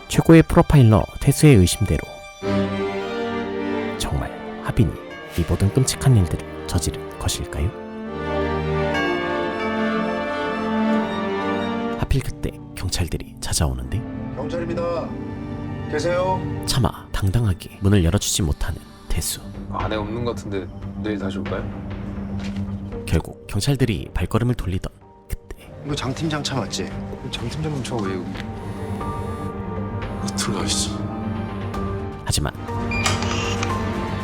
최고의 프로파일러 태수의 의심대로 정말 하빈이 이 모든 끔찍한 일들을 저지른 것일까요? 하필 그때 경찰들이 찾아오는데 경찰입니다. 계세요? 차마 당당하게 문을 열어주지 못하는 태수. 안에 없는 것 같은데 내일 다시 올까요? 결국 경찰들이 발걸음을 돌리던 이거 장 팀장 차 맞지? 장 팀장님 차 왜 여기? 들어가 있어. 하지만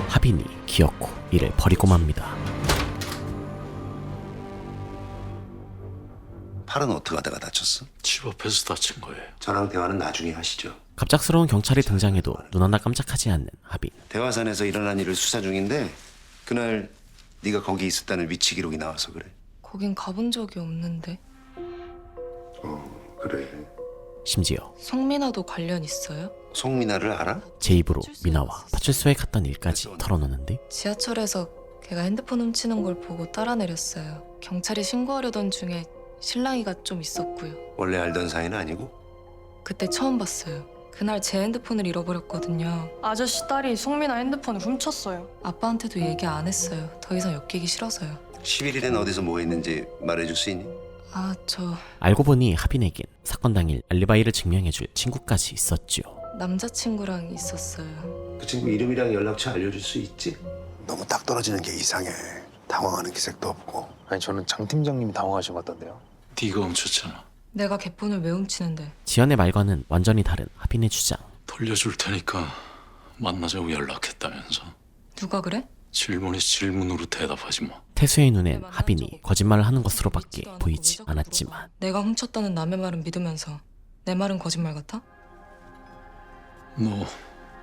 하빈이 기어코 이를 버리고 맙니다. 팔은 어떻게 하다가 다쳤어? 집 앞에서 다친 거예요. 저랑 대화는 나중에 하시죠. 갑작스러운 경찰이 등장해도 눈 하나 깜짝하지 않는 하빈. 대화산에서 일어난 일을 수사 중인데 그날 네가 거기 있었다는 위치 기록이 나와서 그래. 거긴 가본 적이 없는데. 그래. 심지어 송민아도 관련 있어요? 송민아를 알아? 제 입으로 미나와 파출소에 갔던 일까지 털어놓는데 지하철에서 걔가 핸드폰 훔치는 걸 보고 따라 내렸어요. 경찰이 신고하려던 중에 실랑이가 좀 있었고요. 원래 알던 사이는 아니고? 그때 처음 봤어요. 그날 제 핸드폰을 잃어버렸거든요. 아저씨 딸이 송민아 핸드폰을 훔쳤어요. 아빠한테도 얘기 안 했어요. 더 이상 엮이기 싫어서요. 11일엔 어디서 뭐 했는지 말해줄 수 있니? 알고 보니 하빈에겐 사건 당일 알리바이를 증명해줄 친구까지 있었죠. 남자친구랑 있었어요. 그 친구 이름이랑 연락처 알려줄 수 있지? 너무 딱 떨어지는 게 이상해. 당황하는 기색도 없고. 아니 저는 장 팀장님이 당황하신 것 같던데요. 네가 훔쳤잖아. 내가 걔폰을 왜 훔치는데? 지연의 말과는 완전히 다른 하빈의 주장. 돌려줄 테니까 만나자고 연락했다면서. 누가 그래? 질문이 질문으로 대답하지 뭐. 태수의 눈엔 하빈이 거짓말을 하는 것으로밖에 보이지 않았지만 내가 훔쳤다는 남의 말은 믿으면서 내 말은 거짓말 같아? 너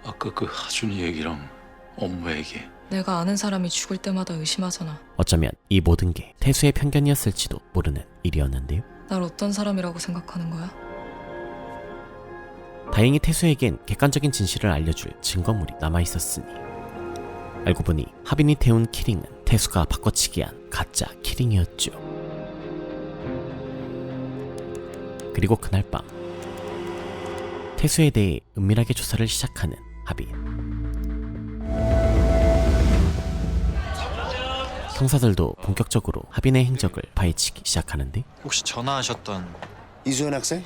아까 그 하준이 얘기랑 엄마 얘기. 내가 아는 사람이 죽을 때마다 의심하잖아. 어쩌면 이 모든 게 태수의 편견이었을지도 모르는 일이었는데요. 날 어떤 사람이라고 생각하는 거야? 다행히 태수에겐 객관적인 진실을 알려줄 증거물이 남아있었으니 알고 보니 하빈이 태운 키링은 태수가 바꿔치기 한 가짜 키링이었죠. 그리고 그날 밤 태수에 대해 은밀하게 조사를 시작하는 하빈. 형사들도 본격적으로 하빈의 행적을 파헤치기 시작하는데 혹시 전화하셨던 이수연 학생?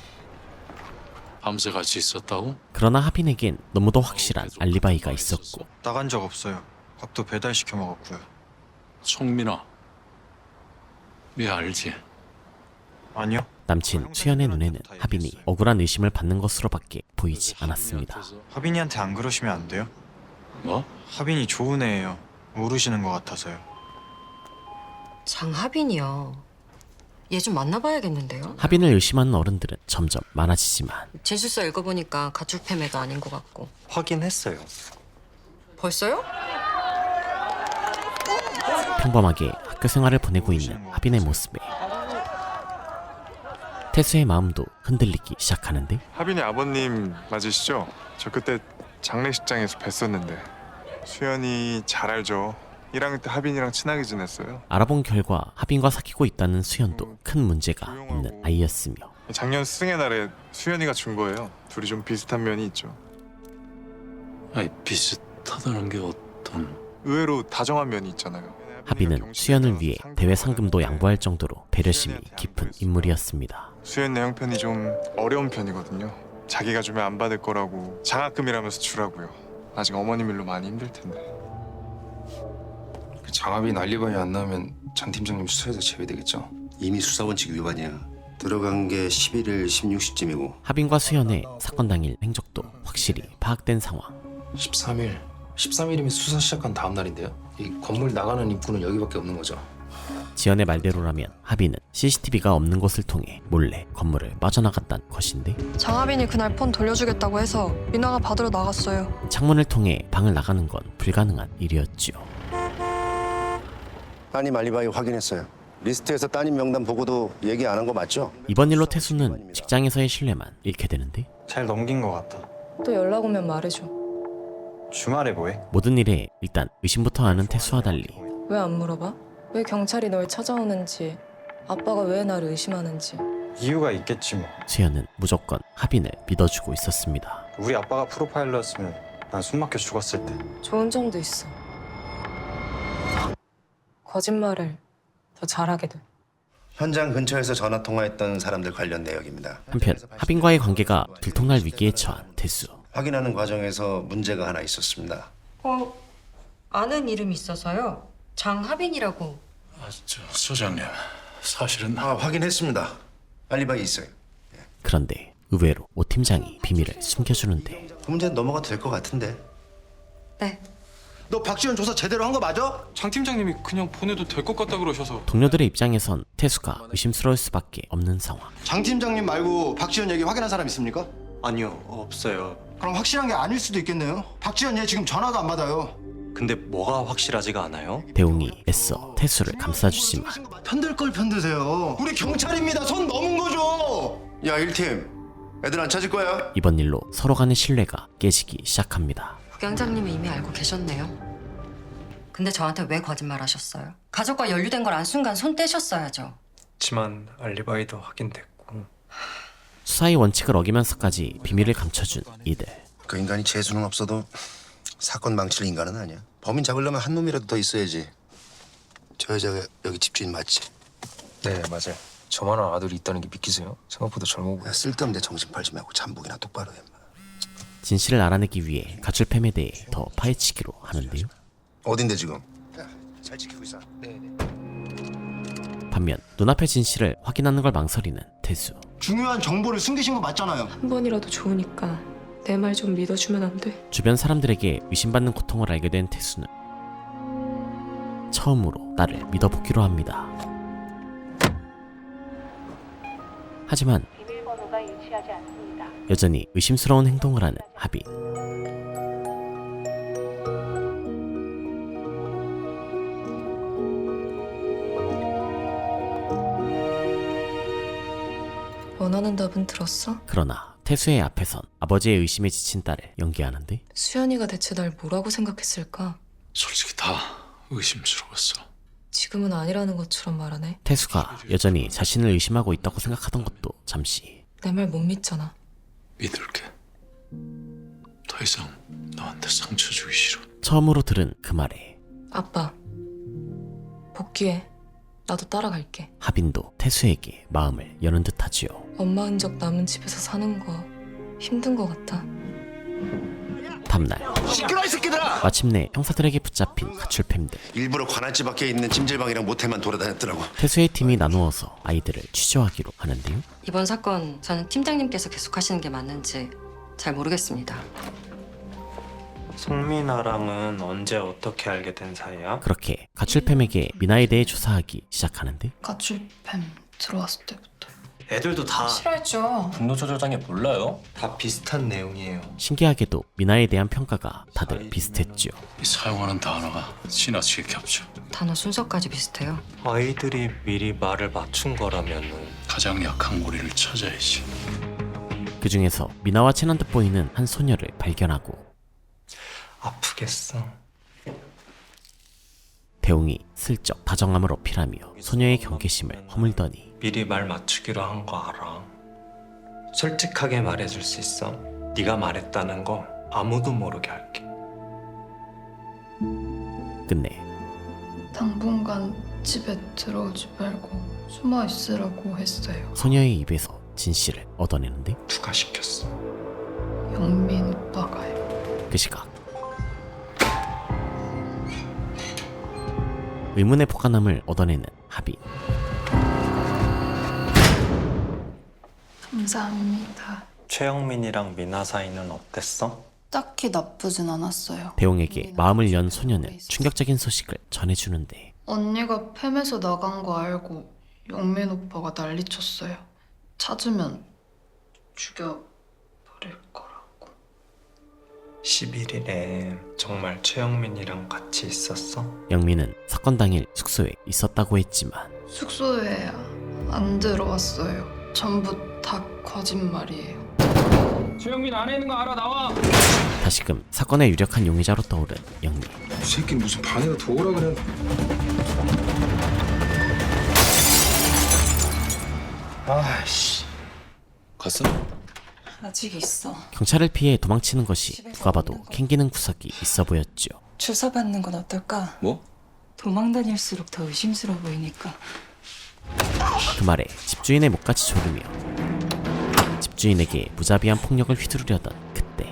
밤새 같이 있었다고? 그러나 하빈에겐 너무도 확실한 알리바이가 있었고 나간 적 없어요. 밥도 배달시켜 먹었고요. 송민아, 얘 알지? 아니요. 남친 수연의 눈에는 하빈이 억울한 의심을 받는 것으로밖에 보이지 않았습니다. 하빈이한테 안 그러시면 안 돼요? 뭐? 하빈이 좋은 애예요. 모르시는 것 같아서요. 장하빈이요. 얘 좀 만나봐야겠는데요? 하빈을 의심하는 어른들은 점점 많아지지만 제출서 읽어보니까 가출 패매도 아닌 것 같고. 확인했어요. 벌써요? 평범하게 학교 생활을 보내고 있는 하빈의 모습에 태수의 마음도 흔들리기 시작하는데 하빈이 아버님 맞으시죠? 저 그때 장례식장에서 뵀었는데 수연이 잘 알죠. 1학년 때 하빈이랑 친하게 지냈어요. 알아본 결과 하빈과 사귀고 있다는 수연도 큰 문제가 있는 아이였으며 작년 스승의 날에 수연이가 준 거예요. 둘이 좀 비슷한 면이 있죠. 아니 비슷하다는 게 어떤? 의외로 다정한 면이 있잖아요. 하빈은 수연을 위해 대회 상금도 양보할 정도로 배려심이 깊은 인물이었습니다. 수연 내 형편이 좀 어려운 편이거든요. 자기가 주면 안 받을 거라고 장학금이라면서 주라고요. 아직 어머님 일로 많이 힘들 텐데. 장하빈 알리바이 안 나오면 장 팀장님 수사에서 제외되겠죠? 이미 수사원칙 위반이야. 들어간 게 11일 16시쯤이고 하빈과 수연의 사건 당일 행적도 확실히 파악된 상황. 13일이면 수사 시작한 다음 날인데요. 이 건물 나가는 입구는 여기밖에 없는 거죠. 지연의 말대로라면 하빈은 CCTV가 없는 곳을 통해 몰래 건물을 빠져나갔다는 것인데 장하빈이 그날 폰 돌려주겠다고 해서 민아가 받으러 나갔어요. 창문을 통해 방을 나가는 건 불가능한 일이었지요. 따님 알리바이 확인했어요. 리스트에서 따님 명단 보고도 얘기 안 한 거 맞죠? 이번 일로 태수는 직장에서의 신뢰만 잃게 되는데 잘 넘긴 것 같다. 또 연락 오면 말해줘. 주말에 뭐해? 모든 일에 일단 의심부터 하는 태수와 달리 왜 안 물어봐? 왜 경찰이 널 찾아오는지, 아빠가 왜 나를 의심하는지. 이유가 있겠지 뭐. 수연은 무조건 하빈을 믿어주고 있었습니다. 우리 아빠가 프로파일러였으면 난 숨막혀 죽었을 때. 좋은 점도 있어. 거짓말을 더 잘하게 돼. 현장 근처에서 전화 통화했던 사람들 관련 내역입니다. 한편 하빈과의 관계가 들통날 위기에 처한 태수. 확인하는 과정에서 문제가 하나 있었습니다. 아는 이름이 있어서요. 장하빈이라고. 소장님, 사실은 확인했습니다. 알리바이 있어요. 그런데 의외로 오 팀장이 비밀을 숨겨주는데 그 문제는 넘어가도 될 것 같은데. 네. 너 박지원 조사 제대로 한 거 맞아? 장 팀장님이 그냥 보내도 될 것 같다 그러셔서. 동료들의 입장에선 태수가 의심스러울 수밖에 없는 상황. 장 팀장님 말고 박지원 얘기 확인한 사람 있습니까? 아니요, 없어요. 그럼 확실한 게 아닐 수도 있겠네요. 박지원 얘 지금 전화도 안 받아요. 근데 뭐가 확실하지가 않아요? 대웅이 애써 태수를 감싸주지만 편들 걸 편드세요. 우리 경찰입니다. 손 넘은 거죠. 야 1팀, 애들 안 찾을 거야? 이번 일로 서로 간의 신뢰가 깨지기 시작합니다. 부경장님이 이미 알고 계셨네요. 근데 저한테 왜 거짓말하셨어요? 가족과 연루된 걸 안 순간 손 떼셨어야죠. 하지만 알리바이도 확인됐고. 수사의 원칙을 어기면서까지 비밀을 감춰준 이들. 그 인간이 재수는 없어도 사건 망칠 인간은 아니야. 범인 잡으려면 한 놈이라도 더 있어야지. 저 여자가 여기 집주인 맞지? 네, 맞아요. 저만한 아들이 있다는 게 믿기세요? 생각보다 젊어 보여. 야, 쓸데없는 데 정신 팔지 말고 잠복이나 똑바로 해. 진실을 알아내기 위해 가출팸에 대해 더 파헤치기로 하는데요. 어딘데 지금? 야, 잘 지키고 있어. 반면 눈앞의 진실을 확인하는 걸 망설이는 태수. 중요한 정보를 숨기신 거 맞잖아요. 한 번이라도 좋으니까 내 말 좀 믿어주면 안 돼? 주변 사람들에게 의심받는 고통을 알게 된 태수는 처음으로 나를 믿어보기로 합니다. 하지만 비밀번호가 일치하지 않습니다. 여전히 의심스러운 행동을 하는 하빈. 원하는 답은 들었어? 그러나 태수의 앞에선 아버지의 의심에 지친 딸을 연기하는데 수연이가 대체 날 뭐라고 생각했을까? 솔직히 다 의심스러웠어. 지금은 아니라는 것처럼 말하네. 태수가 여전히 자신을 의심하고 있다고 생각하던 것도 잠시. 내 말 못 믿잖아. 믿을게. 더 이상 너한테 상처 주기 싫어. 처음으로 들은 그 말에 아빠, 복귀해. 나도 따라갈게. 하빈도 태수에게 마음을 여는 듯하지요. 엄마 흔적 남은 집에서 사는 거 힘든 것 같아. 다음날 시끄러 이 새끼들아! 마침내 형사들에게 붙잡힌 가출팸들. 일부러 관할지 밖에 있는 찜질방이랑 모텔만 돌아다녔더라고. 태수의 팀이 나누어서 아이들을 취조하기로 하는데요. 이번 사건 저는 팀장님께서 계속하시는 게 맞는지 잘 모르겠습니다. 송민아랑은 언제 어떻게 알게 된 사이야? 그렇게 가출팸에게 미나에 대해 조사하기 시작하는데 가출팸 들어왔을 때부터. 애들도 다 싫어했죠. 분노 조절장애 몰라요? 다 비슷한 내용이에요. 신기하게도 미나에 대한 평가가 다들 비슷했죠. 이 사용하는 단어가 지나치게 겹쳐. 단어 순서까지 비슷해요. 아이들이 미리 말을 맞춘 거라면은 가장 약한 고리를 찾아야지. 그 중에서 미나와 친한 듯 보이는 한 소녀를 발견하고 아프겠어. 대웅이 슬쩍 다정함을 어필하며 소녀의 경계심을 허물더니 미리 말 맞추기로 한 거 알아. 솔직하게 말해줄 수 있어? 네가 말했다는 거 아무도 모르게 할게. 끝내 당분간 집에 들어오지 말고 숨어 있으라고 했어요. 소녀의 입에서 진실을 얻어내는데 누가 시켰어? 영민 오빠가요. 그 시각 의문의 포간함을 얻어내는 하빈. 감사합니다. 최영민이랑 미나 사이는 어땠어? 딱히 나쁘진 않았어요. 대웅에게 마음을 연 소녀는 충격적인 소식을 전해주는데 언니가 팸에서 나간 거 알고 영민 오빠가 난리쳤어요. 찾으면 죽여버릴 거라고. 11일에 정말 최영민이랑 같이 있었어? 영민은 사건 당일 숙소에 있었다고 했지만 숙소에 안 들어왔어요. 전부 다 거짓말이에요. 최영민 안에 있는 거 알아. 나와. 다시금 사건의 유력한 용의자로 떠오른 영민. 이 새끼 무슨 반에다 도우라 그래. 아씨. 갔어? 아직 있어. 경찰을 피해 도망치는 것이 누가 봐도 캥기는 구석이 있어 보였죠. 주사받는 건 어떨까? 뭐? 도망 다닐수록 더 의심스러워 보이니까. 그 말에 집주인의 목까지 졸으며 집주인에게 무자비한 폭력을 휘두르려던 그때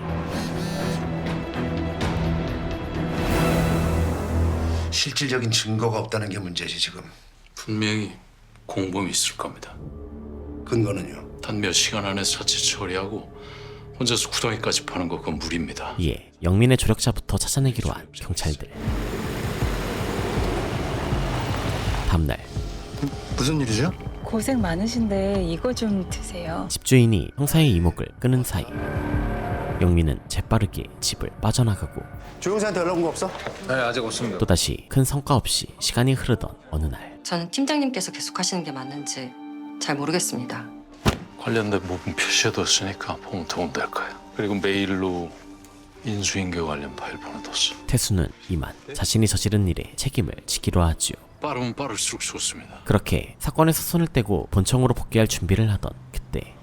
실질적인 증거가 없다는 게 문제지 지금. 분명히 공범이 있을 겁니다. 근거는요? 단 몇 시간 안에 사체 처리하고 혼자서 구덩이까지 파는 거 그건 무리입니다. 이에 영민의 조력자부터 찾아내기로 한 경찰들. 다음날 무슨 일이죠? 고생 많으신데 이거 좀 드세요. 집주인이 형사의 이목을 끄는 사이 영민은 재빠르게 집을 빠져나가고 조영사한테 연락 온 거 없어? 네, 아직 없습니다. 또다시 큰 성과 없이 시간이 흐르던 어느 날 저는 팀장님께서 계속 하시는 게 맞는지 잘 모르겠습니다. 관련된 부분 표시해뒀으니까 보면 도움 될 거야. 그리고 메일로 인수인계 관련 파일 보내뒀어. 태수는 이만 자신이 저지른 일에 책임을 지기로 하죠. 빠르면 빠를수록 좋습니다. 그렇게 사건에서 손을 떼고 본청으로 복귀할 준비를 하던 그때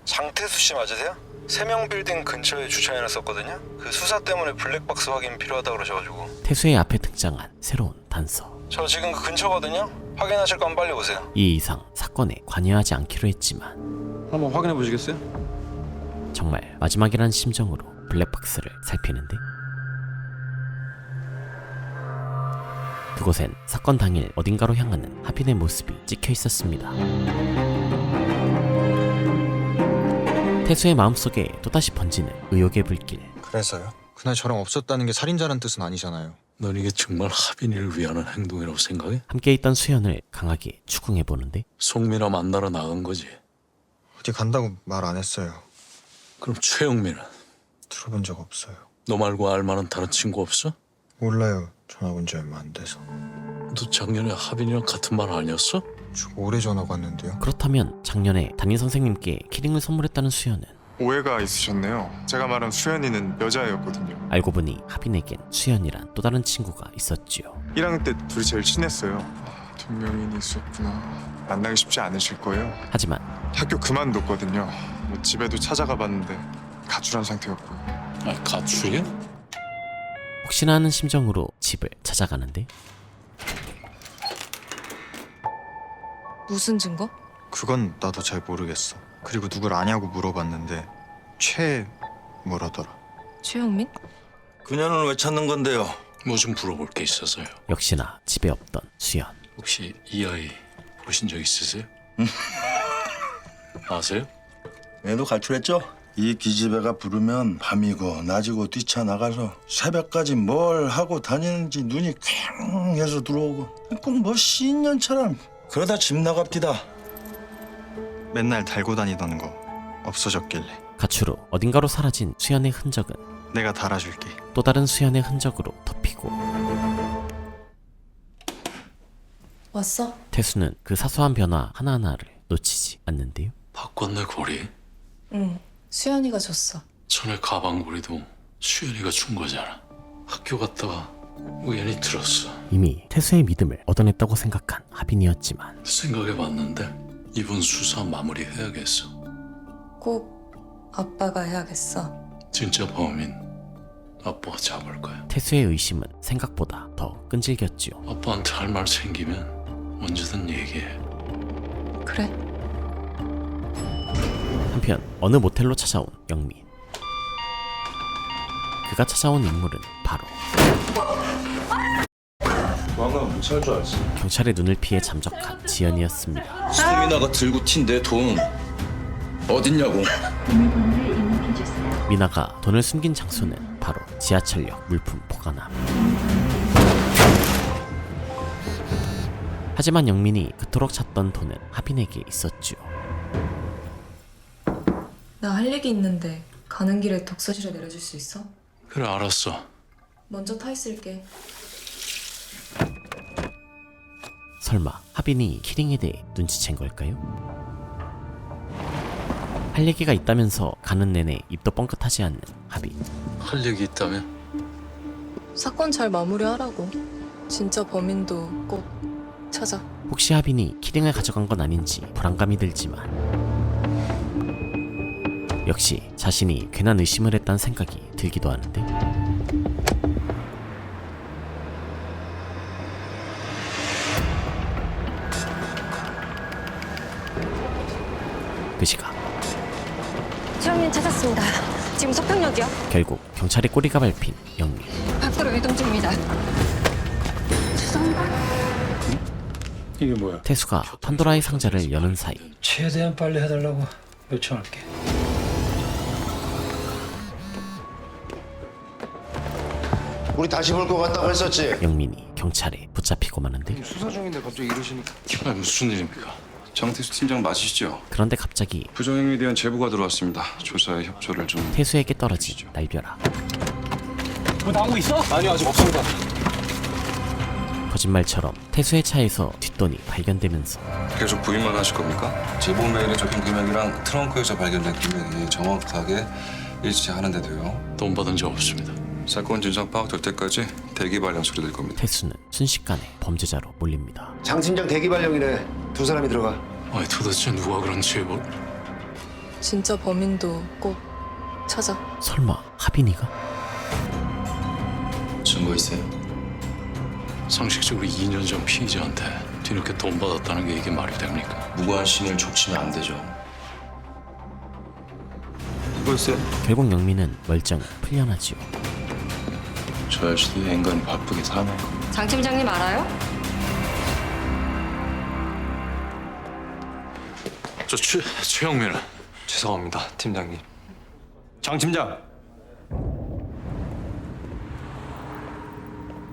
장태수 씨 맞으세요? 세명 빌딩 근처에 주차해놨었거든요. 그 수사 때문에 블랙박스 확인 필요하다 그러셔가지고. 태수의 앞에 등장한 새로운 단서. 저 지금 그 근처거든요. 확인하실 거면 빨리 오세요. 이 이상 사건에 관여하지 않기로 했지만 한번 확인해 보시겠어요? 정말 마지막이라는 심정으로 블랙박스를 살피는데 그곳엔 사건 당일 어딘가로 향하는 하빈의 모습이 찍혀 있었습니다. 태수의 마음속에 또다시 번지는 의혹의 불길. 그래서요? 그날 저랑 없었다는 게 살인자란 뜻은 아니잖아요. 넌 이게 정말 하빈이를 위하는 행동이라고 생각해? 함께 있던 수연을 강하게 추궁해보는데 송민아 만나러 나간 거지. 어디 간다고 말 안 했어요. 그럼 최영민은? 들어본 적 없어요. 너 말고 알만한 다른 친구 없어? 몰라요. 전화 온 지 얼마 안 돼서. 너 작년에 하빈이랑 같은 반 아니었어? 저 올해 전화 왔는데요. 그렇다면 작년에 담임 선생님께 키링을 선물했다는 수연은 오해가 있으셨네요. 제가 말한 수연이는 여자애였거든요. 알고 보니 하빈에겐 수연이란 또 다른 친구가 있었지요. 1학년 때 둘이 제일 친했어요. 두 명이 있었구나. 만나기 쉽지 않으실 거예요. 하지만 학교 그만뒀거든요. 뭐 집에도 찾아가 봤는데 가출한 상태였고요. 아, 가출이야? 혹시나 하는 심정으로 집을 찾아가는데 무슨 증거? 그건 나도 잘 모르겠어. 그리고 누굴 아냐고 물어봤는데 뭐라더라. 최영민? 그녀는 왜 찾는 건데요? 뭐 좀 물어볼 게 있어서요. 역시나 집에 없던 수연. 혹시 이 아이 보신 적 있으세요? 아세요? 얘도 가출했죠? 이 기집애가 부르면 밤이고 낮이고 뛰쳐나가서 새벽까지 뭘 하고 다니는지 눈이 퀭해서 들어오고 꼭 뭐 신년처럼 그러다 집 나갑디다. 맨날 달고 다니던 거 없어졌길래 가출 후 어딘가로 사라진 수연의 흔적은 내가 달아줄게. 또 다른 수연의 흔적으로 덮이고 왔어? 태수는 그 사소한 변화 하나하나를 놓치지 않는데요. 바꿨네 고리. 응. 수연이가 줬어. 전에 가방고리도 수연이가 준 거잖아. 학교 갔다가 우연히 들었어. 이미 태수의 믿음을 얻어냈다고 생각한 하빈이었지만 생각해봤는데 이번 수사 마무리해야겠어. 꼭 아빠가 해야겠어. 진짜 범인 아빠가 잡을 거야. 태수의 의심은 생각보다 더 끈질겼지요. 아빠한테 할 말 생기면 언제든 얘기해. 그래. 한편 어느 모텔로 찾아온 영민. 그가 찾아온 인물은 바로 왕아 못찰 줄 알았어. 경찰의 눈을 피해 잠적한 지연이었습니다. 송민아가 들고 튄 내 돈 어딨냐고. 주세요. 미나가 돈을 숨긴 장소는 바로 지하철역 물품 보관함. 하지만 영민이 그토록 찾던 돈은 하빈에게 있었죠. 나 할 얘기 있는데 가는 길에 덕서실에 내려줄 수 있어? 그래 알았어. 먼저 타 있을게. 설마 하빈이 키링에 대해 눈치챈 걸까요? 할 얘기가 있다면서 가는 내내 입도 뻥끗하지 않는 하빈. 할 얘기 있다면? 사건 잘 마무리하라고. 진짜 범인도 꼭 찾아. 혹시 하빈이 키링을 가져간 건 아닌지 불안감이 들지만 역시 자신이 괜한 의심을 했다는 생각이 들기도 하는데 그 시각 최영민 찾았습니다. 지금 서평역이요. 결국 경찰의 꼬리가 밟힌 영민. 밖으로 이동 중입니다. 죄송합니다. 이게 뭐야? 태수가 판도라의 상자를 여는 사이 최대한 빨리 해달라고 요청할게. 우리 다시 볼 것 같다고 했었지. 영민이 경찰에 붙잡히고 마는데 수사 중인데 갑자기 이러시니까. 무슨 일입니까? 정태수 팀장 맞으시죠? 그런데 갑자기 부정행위에 대한 제보가 들어왔습니다. 조사에 협조를 좀. 태수에게 떨어진 날벼락. 뭐 나오고 있어? 아니요 아직 없습니다. 거짓말처럼 태수의 차에서 뒷돈이 발견되면서 계속 부인만 하실 겁니까? 제보 메일에 적힌 금액이랑 트렁크에서 발견된 금액이 정확하게 일치하는데도요. 돈 받은 적 없습니다. 사건 진상 파악될 때까지 대기발 연설이 될 겁니다. 태수는 순식간에 범죄자로 몰립니다. 장 팀장 대기 발령이네. 두 사람이 들어가. 아니 도대체 누가 그런 제보? 진짜 범인도 꼭 찾아. 설마 하빈이가? 증거 있어요? 상식적으로 2년 전 피의자한테 뒤늦게 돈 받았다는 게 이게 말이 됩니까? 무고한 시민을 족치면 안 되죠. 이거 있어요? 결국 영민은 멀쩡히 풀려나지요. 저 아저씨도 인간이 바쁘게 사네. 장 팀장님 알아요? 저 최영민은? 죄송합니다, 팀장님. 장 팀장.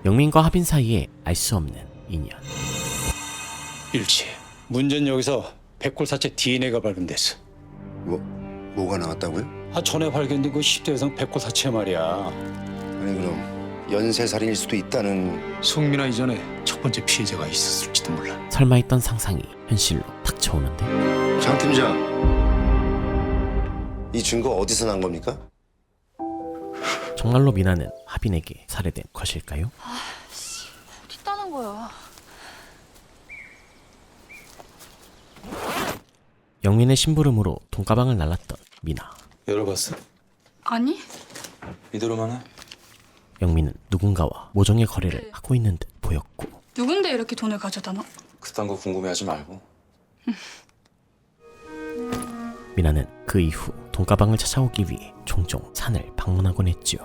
영민과 하빈 사이에 알 수 없는 인연. 일치. 문제는 여기서 백골사체 DNA가 발견됐어. 뭐가 나왔다고요? 전에 발견된 그 10대 여성 백골사체 말이야. 아니 그럼 연쇄살인일 수도 있다는. 송민아 이전에 첫 번째 피해자가 있었을지도 몰라. 설마 했던 상상이 현실로 닥쳐오는데 장 팀장, 이 증거 어디서 난 겁니까? 정말로 미나는 하빈에게 살해된 것일까요? 어디 있다는 거야? 영민의 심부름으로 돈가방을 날랐던 미나. 열어봤어? 아니? 믿으러만 해? 영민은 누군가와 모종의 거래를 하고 있는 듯 보였고 누군데 이렇게 돈을 가져다 놔? 그딴 거 궁금해하지 말고. 미나는 그 이후 돈가방을 찾아오기 위해 종종 산을 방문하곤 했지요.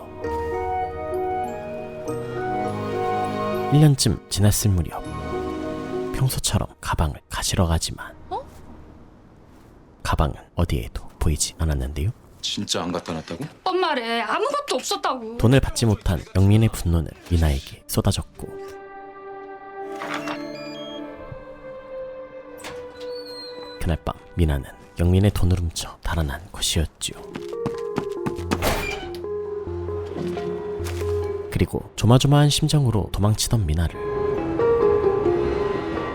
1년쯤 지났을 무렵 평소처럼 가방을 가지러 가지만 가방은 어디에도 보이지 않았는데요. 진짜 안 갖다 놨다고? 뻔 말해. 아무것도 없었다고. 돈을 받지 못한 영민의 분노는 미나에게 쏟아졌고 그날 밤 미나는 영민의 돈을 훔쳐 달아난 것이었지요. 그리고 조마조마한 심정으로 도망치던 미나를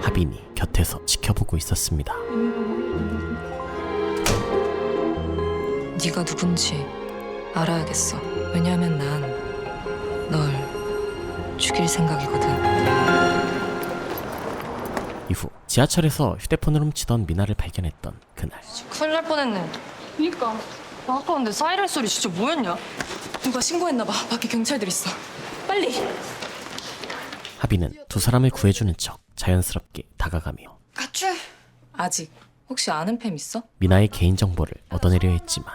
하빈이 곁에서 지켜보고 있었습니다. 네가 누군지 알아야겠어. 왜냐하면 난 널 죽일 생각이거든. 이후 지하철에서 휴대폰을 훔치던 미나를 발견했던 그날 큰일 날 뻔했네. 그니까. 나 아까 근데 사이렌 소리 진짜 뭐였냐? 누가 신고했나봐. 밖에 경찰들 있어. 빨리. 하빈은 두 사람을 구해주는 척 자연스럽게 다가가며 가출. 아직. 혹시 아는 팸 있어? 미나의 개인정보를 얻어내려 했지만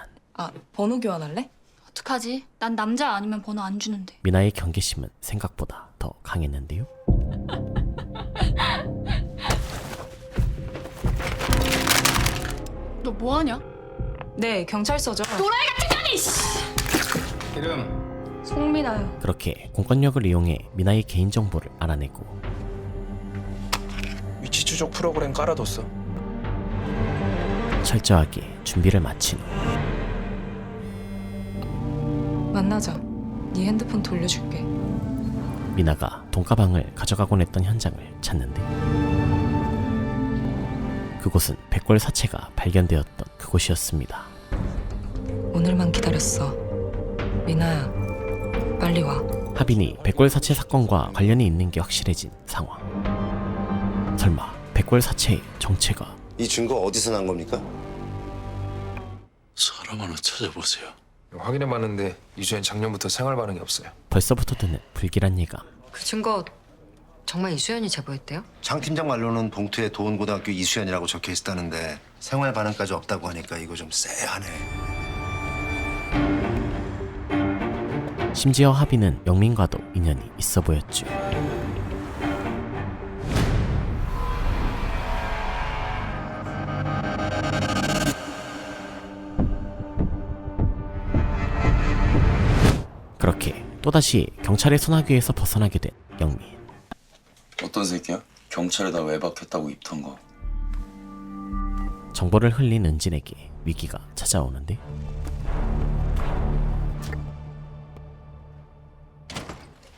번호 교환할래? 어떡하지? 난 남자 아니면 번호 안 주는데. 미나의 경계심은 생각보다 더 강했는데요. 너 뭐하냐? 네, 경찰서죠. 또라이 같은 년이! 이름 송민아요. 그렇게 공권력을 이용해 미나의 개인정보를 알아내고 위치 추적 프로그램 깔아뒀어. 철저하게 준비를 마친 후 만나자. 네 핸드폰 돌려줄게. 미나가 돈가방을 가져가곤 했던 현장을 찾는데 그곳은 백골 사체가 발견되었던 그곳이었습니다. 오늘만 기다렸어. 미나야, 빨리 와. 하빈이 백골 사체 사건과 관련이 있는 게 확실해진 상황. 설마 백골 사체의 정체가 이 증거 어디서 난 겁니까? 사람 하나 찾아보세요. 확인해봤는데 이주연 작년부터 생활 반응이 없어요. 벌써부터 드는 불길한 예감. 그 증거 정말 이수연이 제보했대요? 장 팀장 말로는 봉투에 도원고등학교 이수연이라고 적혀 있다는데 생활 반응까지 없다고 하니까 이거 좀 쎄하네. 심지어 하빈은 영민과도 인연이 있어 보였죠. 그렇게 또다시 경찰의 소나기에서 벗어나게 된 영민. 어떤 새끼야? 경찰에다 외박했다고 입턴 거. 정보를 흘린 은진에게 위기가 찾아오는데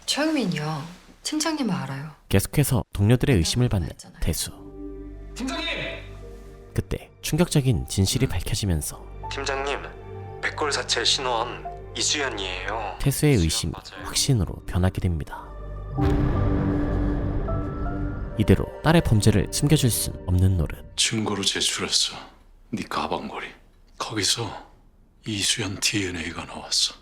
최영민이요. 팀장님을 알아요. 계속해서 동료들의 의심을 받는 태수. 팀장님! 그때 충격적인 진실이 밝혀지면서 팀장님, 백골 사체 신원 이수연이에요. 태수의 의심이 확신으로 변하게 됩니다. 이대로 딸의 범죄를 숨겨줄 순 없는 노릇. 증거로 제출했어. 네 가방걸이. 거기서 이수연 DNA가 나왔어.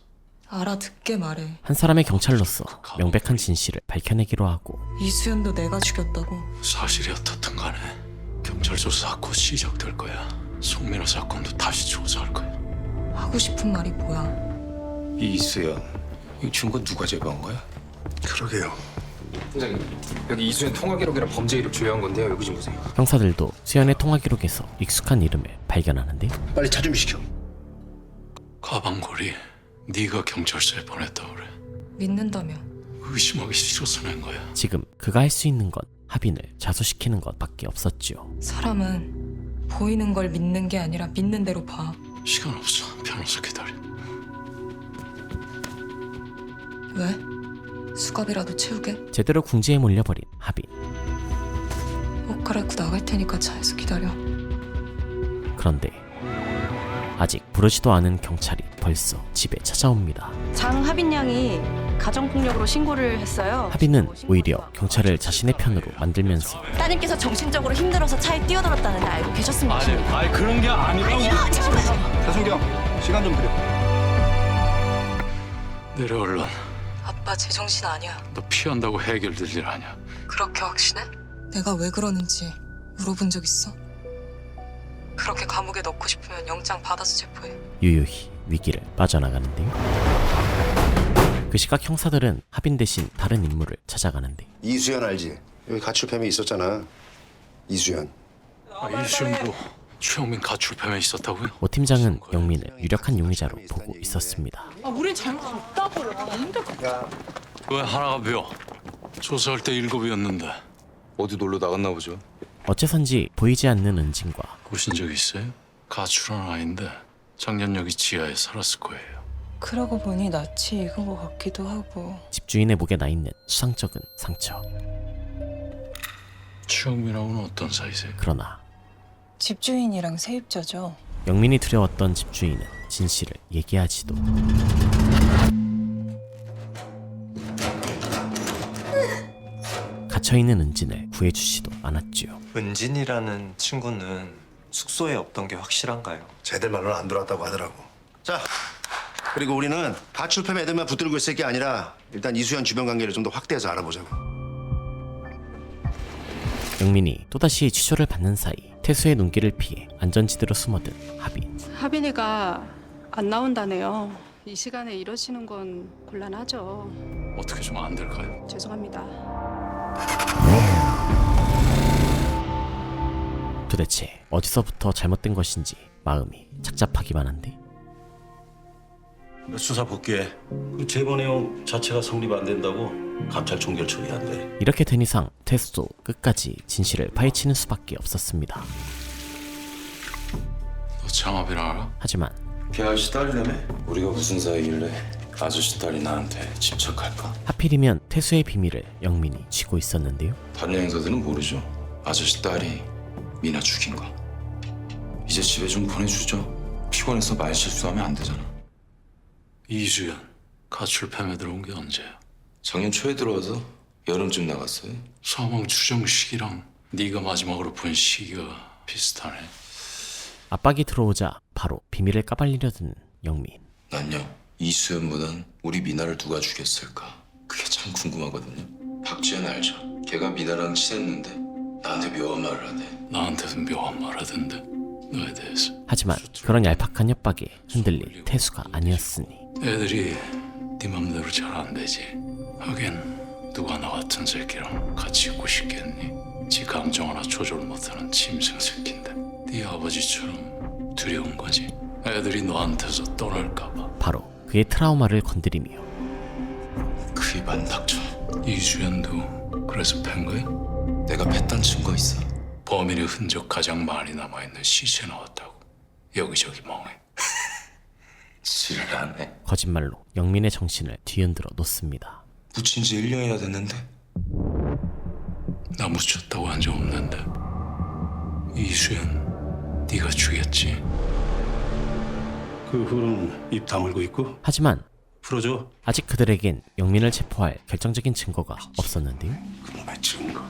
알아듣게 말해. 한 사람의 경찰로서 명백한 진실을 밝혀내기로 하고 이수연도 내가 죽였다고. 사실이 어떻든 간에 경찰 조사 곧 시작될 거야. 송민호 사건도 다시 조사할 거야. 하고 싶은 말이 뭐야? 이수연, 이 증거 누가 제보한 거야? 그러게요. 팀장님, 여기 이수연 통화 기록이랑 범죄 이력 조회한 건데요. 여기 좀 보세요. 형사들도 수연의 통화 기록에서 익숙한 이름을 발견하는데 빨리 차 준비시켜. 가방걸이 네가 경찰서에 보냈다고 그래. 믿는다며. 의심하기 싫어서 낸 거야. 지금 그가 할 수 있는 건 하빈을 자수시키는 것밖에 없었죠. 사람은 보이는 걸 믿는 게 아니라 믿는 대로 봐. 시간 없어. 변호사 기다려. 왜? 수갑이라도 채우게? 제대로 궁지에 몰려버린 하빈. 옷 갈아입고 나갈 테니까 차에서 기다려. 그런데 아직 부르지도 않은 경찰이 벌써 집에 찾아옵니다. 장하빈 양이 가정폭력으로 신고를 했어요. 하빈은 오히려 경찰을 자신의 편으로 만들면서 따님께서 정신적으로 힘들어서 차에 뛰어들었다는 데 알고 계셨습니까? 아니 그런 게 아니라고. 대순경, 시간 좀 드려. 내려 얼른. 아빠 제정신 아니야. 너 피한다고 해결될 일 아니야. 그렇게 확신해? 내가 왜 그러는지 물어본 적 있어? 그렇게 감옥에 넣고 싶으면 영장 받아서 체포해. 유유히 위기를 빠져나가는데요. 그 시각 형사들은 하빈 대신 다른 인물을 찾아가는데 이수연 알지? 여기 가출팸에 있었잖아. 이수연. 이수연도 최영민 가출팸에 있었다고요? 오 팀장은 영민을 유력한 용의자로 보고 있었습니다. 아, 우린 잘못 없다고요. 힘들까? 왜 하나가 비어? 조사할 때 7이었는데. 어디 놀러 나갔나 보죠. 어째선지 보이지 않는 은진과 보신 적 있어요? 가출한 아이인데 작년 여기 지하에 살았을 거예요. 그러고 보니 낯이 익은 것 같기도 하고. 집주인의 목에 나있는 수상쩍은 상처. 최영민하고는 어떤 사이세요? 그러나 집주인이랑 세입자죠. 영민이 두려웠던 집주인은 진실을 얘기하지도 갇혀있는 은진을 구해주지도 않았지요. 은진이라는 친구는 숙소에 없던 게 확실한가요? 쟤들 말로는 안 들어왔다고 하더라고. 자, 그리고 우리는 가출팸 애들만 붙들고 있을 게 아니라 일단 이수연 주변 관계를 좀 더 확대해서 알아보자고. 영민이 또다시 취조를 받는 사이 태수의 눈길을 피해 안전지대로 숨어든 하빈. 하빈이가 안 나온다네요. 이 시간에 이러시는 건 곤란하죠. 어떻게 좀 안 될까요? 죄송합니다. 도대체 어디서부터 잘못된 것인지 마음이 착잡하기만 한데 수사 복귀해. 제보 내용 자체가 성립 안 된다고 감찰 종결 처리한대. 이렇게 된 이상 태수도 끝까지 진실을 파헤치는 수밖에 없었습니다. 너 장합이라 알아? 하지만 걔 아저씨 딸이라며? 우리가 무슨 사이길래 아저씨 딸이 나한테 집착할까? 하필이면 태수의 비밀을 영민이 쥐고 있었는데요. 다른 형사들은 모르죠. 아저씨 딸이 미나 죽인 거. 이제 집에 좀 보내주죠. 피곤해서 말 실수하면 안 되잖아. 이주연 가출팸에 들어온 게 언제야? 작년 초에 들어와서 여름쯤 나갔어요. 사망 추정 시기랑 네가 마지막으로 본 시기가 비슷하네. 압박이 들어오자 바로 비밀을 까발리려 드는 영민. 난요, 이수연보단 우리 미나를 누가 죽였을까? 그게 참 궁금하거든요. 박지현 알죠? 걔가 미나랑 친했는데 나한테 묘한 말을 하대. 나한테도 묘한 말 하던데 너에 대해서. 하지만 그런 얄팍한 협박에 흔들릴 태수가 아니었으니 애들이 네 맘대로 잘 안 되지. 하긴 누가 나 같은 새끼랑 같이 있고 싶겠니? 지 감정 하나 조절 못하는 짐승 새끼인데 네 아버지처럼 두려운 거지. 애들이 너한테서 떠날까 봐. 바로 그의 트라우마를 건드리며 그 입 안 닥쳐. 이주연도 그래서 팬 거야? 내가 팼단 증거 있어. 범인의 흔적 가장 많이 남아있는 시체 나왔다고. 여기저기 멍해. 지랄 안 해. 거짓말로 영민의 정신을 뒤흔들어 놓습니다. 묻힌 지 1년이나 됐는데. 나 묻혔다고 한 적 없는데. 이수연 네가 죽였지. 그 후로는 입 다물고 있고. 하지만 풀어줘. 아직 그들에겐 영민을 체포할 결정적인 증거가 없었는데요. 그놈의 증거.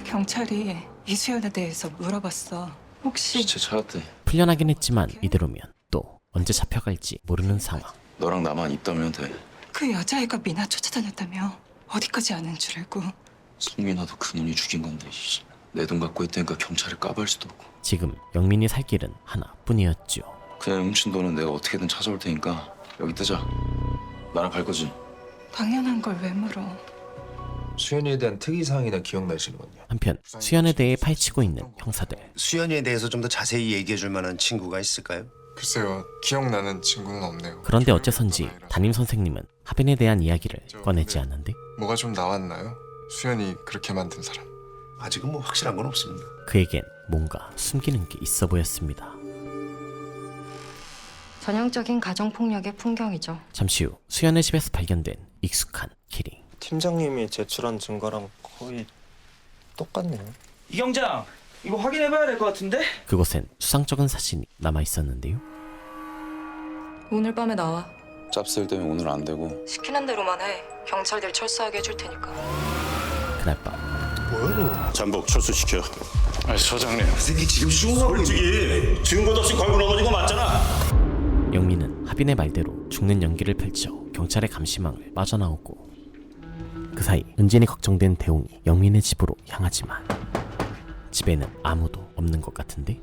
경찰이 이수연에 대해서 물어봤어. 혹시 시체 찾았대. 풀려나긴 했지만 이대로면 또 언제 잡혀갈지 모르는 상황. 너랑 나만 입 다물면 돼. 그 여자애가 미나 쫓아다녔다며? 어디까지 아는 줄 알고? 성민아도 그 놈이 죽인 건데. 내 돈 갖고 있다니까 경찰을 까발 수도 없고. 지금 영민이 살 길은 하나뿐이었죠. 그냥 훔친 돈은 내가 어떻게든 찾아올 테니까 여기 뜨자. 나랑 갈 거지? 당연한 걸 왜 물어? 수연이에 대한 특이사항이나 기억나시는군요. 한편 수연에 대해 파헤치고 있는 형사들. 수연이에 대해서 좀 더 자세히 얘기해 줄 만한 친구가 있을까요? 글쎄요, 기억나는 친구는 없네요. 그런데 어째선지 담임 선생님은 하빈에 대한 이야기를 꺼내지 않는데 뭐가 좀 나왔나요? 수연이 그렇게 만든 사람. 아직은 뭐 확실한 건 없습니다. 그에겐 뭔가 숨기는 게 있어 보였습니다. 전형적인 가정폭력의 풍경이죠. 잠시 후 수연의 집에서 발견된 익숙한 키링. 팀장님이 제출한 증거랑 거의 똑같네요. 이경장, 이거 확인해봐야 될 것 같은데? 그곳엔 수상쩍은 사진이 남아 있었는데요. 오늘 밤에 나와. 짭쓸 때문에 오늘 안 되고. 시키는 대로만 해. 경찰들 철수하게 해줄 테니까. 그날 밤 뭐야? 잠복 철수시켜. 아니 서장님. 그 새끼 지금 슈하고 솔직히 증거도 없이 걸고 넘어진 거 맞잖아. 영민은 하빈의 말대로 죽는 연기를 펼쳐 경찰의 감시망을 빠져나오고 그 사이 은진이 걱정된 대웅이 영민의 집으로 향하지만 집에는 아무도 없는 것 같은데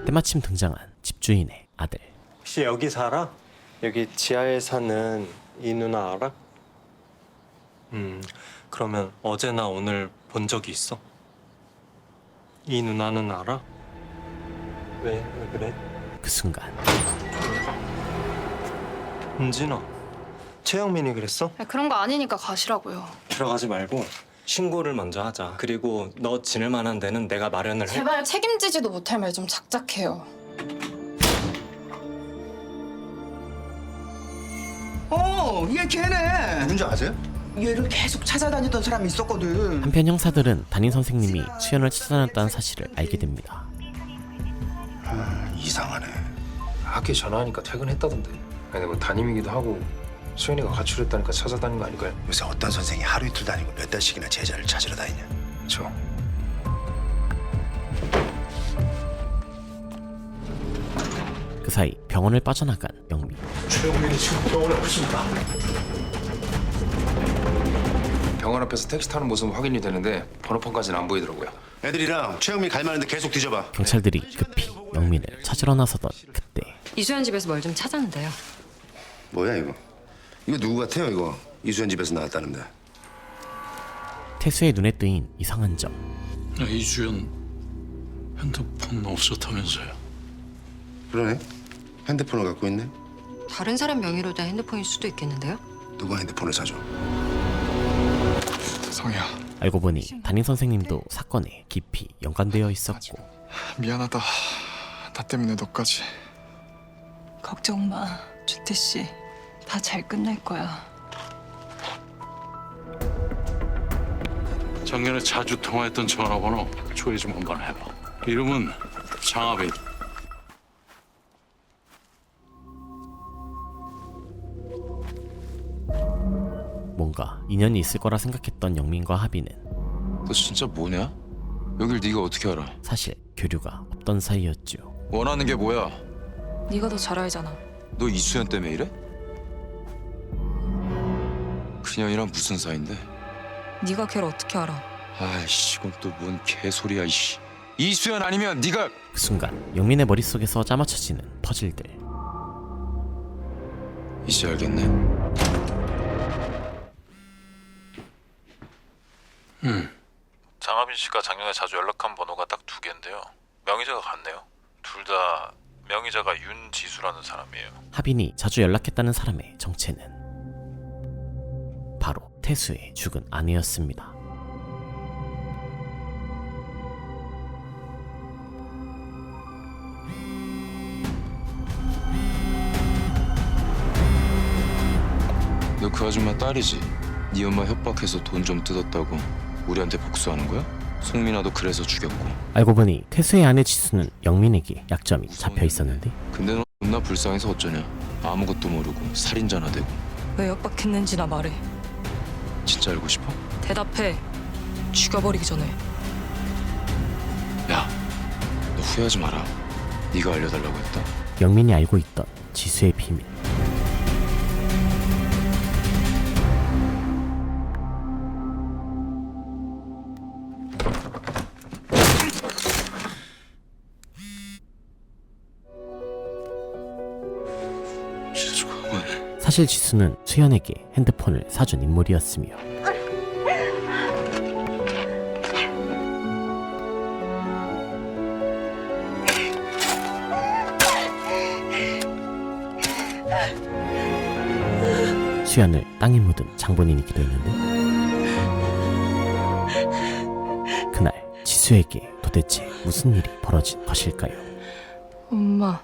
때마침 등장한 집주인의 아들. 혹시 여기 살아? 여기 지하에 사는 이 누나 알아? 그러면 어제나 오늘 본 적이 있어? 이 누나는 알아? 왜 그래? 그 순간 은진아, 최영민이 그랬어? 그런 거 아니니까 가시라고요. 들어가지 말고 신고를 먼저 하자. 그리고 너 지낼 만한 데는 내가 마련을 해. 제발 책임지지도 못할 말 좀 작작해요. 얘 걔네. 누군지 아세요? 얘를 계속 찾아다니던 사람이 있었거든. 한편 형사들은 담임 선생님이 수연을 찾아다녔다는 사실을 알게 됩니다. 이상하네. 학교에 전화하니까 퇴근했다던데. 아니 뭐 담임이기도 하고 수연이가 가출했다니까 찾아다닌 거 아닐까요? 요새 어떤 선생이 하루 이틀 다니고 몇 달씩이나 제자를 찾으러 다니냐? 저 그 사이 병원을 빠져나간 영민. 최영민이 지금 병원에 없습니다. 병원 앞에서 택시 타는 모습은 확인이 되는데 번호판까지는 안 보이더라고요. 애들이랑 최영민 갈 만한데 계속 뒤져봐. 경찰들이 급히 영민을 찾으러 나서던 그때 이수연 집에서 뭘 좀 찾았는데요. 뭐야 이거? 이거 누구 같아요 이거? 이수연 집에서 나왔다는데. 태수의 눈에 뜨인 이상한 점. 이주연 핸드폰 없었다면서요? 그러네. 핸드폰을 갖고 있네. 다른 사람 명의로 된 핸드폰일 수도 있겠는데요? 누가 핸드폰을 사줘? 성희야, 알고 보니 담임 선생님도 사건에 깊이 연관되어 있었고 미안하다. 나 때문에 너까지. 걱정 마, 주태 씨. 다 잘 끝날 거야. 작년에 자주 통화했던 전화번호 조회 좀 한번 해봐. 이름은 장하빈. 뭔가 인연이 있을 거라 생각했던 영민과 하빈은 너 진짜 뭐냐? 여길 네가 어떻게 알아? 사실 교류가 없던 사이였죠. 원하는 게 뭐야? 네가 더 잘 알잖아. 너 이수연 때문에 이래? 그년이랑 무슨 사이인데? 네가 걔를 어떻게 알아? 아이씨, 이건 또 뭔 개소리야, 이씨. 이수연 아니면 네가... 그 순간 영민의 머릿속에서 짜맞춰지는 퍼즐들. 이제 알겠네. 장하빈 씨가 작년에 자주 연락한 번호가 딱 2개인데요. 명의자가 같네요. 둘 다 명의자가 윤지수라는 사람이에요. 하빈이 자주 연락했다는 사람의 정체는 바로 태수의 죽은 아내였습니다. 너 그 아줌마 딸이지? 네 엄마 협박해서 돈 좀 뜯었다고 우리한테 복수하는 거야? 송민아도 그래서 죽였고. 알고 보니 태수의 아내 지수는 영민에게 약점이 잡혀 있었는데 근데 너 존나 불쌍해서 어쩌냐? 아무것도 모르고 살인자나 되고. 왜 협박했는지나 말해. 진짜 알고 싶어? 대답해. 죽여버리기 전에. 야, 너 후회하지 마라. 네가 알려달라고 했다. 영민이 알고 있던 지수의 비밀. 사실 지수는 수연에게 핸드폰을 사준 인물이었으며 수연을 땅에 묻은 장본인이기도 했는데 그날 지수에게 도대체 무슨 일이 벌어진 것일까요? 엄마.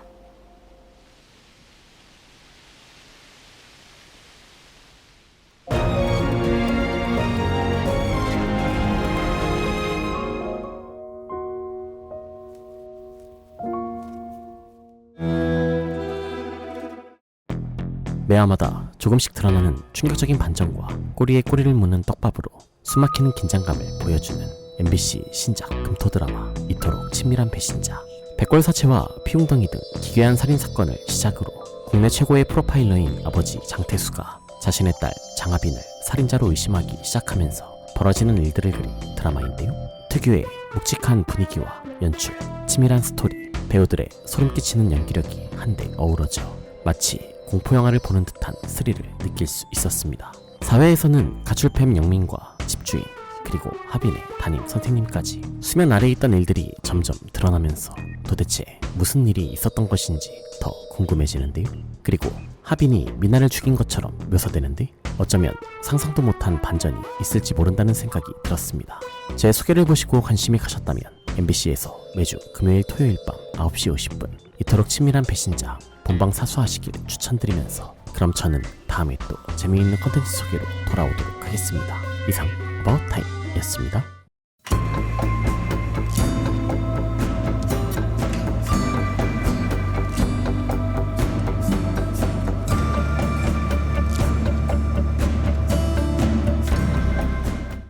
매화마다 조금씩 드러나는 충격적인 반전과 꼬리에 꼬리를 무는 떡밥으로 숨막히는 긴장감을 보여주는 MBC 신작 금토 드라마 이토록 친밀한 배신자. 백골사체와 피웅덩이 등 기괴한 살인사건을 시작으로 국내 최고의 프로파일러인 아버지 장태수가 자신의 딸 장하빈을 살인자로 의심하기 시작하면서 벌어지는 일들을 그린 드라마인데요. 특유의 묵직한 분위기와 연출, 치밀한 스토리, 배우들의 소름 끼치는 연기력이 한데 어우러져 마치 공포영화를 보는 듯한 스릴을 느낄 수 있었습니다. 사회에서는 가출팸 영민과 집주인 그리고 하빈의 담임 선생님까지 수면 아래에 있던 일들이 점점 드러나면서 도대체 무슨 일이 있었던 것인지 더 궁금해지는데요. 그리고 하빈이 미나를 죽인 것처럼 묘사되는데 어쩌면 상상도 못한 반전이 있을지 모른다는 생각이 들었습니다. 제 소개를 보시고 관심이 가셨다면 MBC에서 매주 금요일 토요일 밤 9시 50분 이토록 친밀한 배신자 본방 사수하시기를 추천드리면서 그럼 저는 다음에 또 재미있는 컨텐츠 소개로 돌아오도록 하겠습니다. 이상 어바웃타임이었습니다.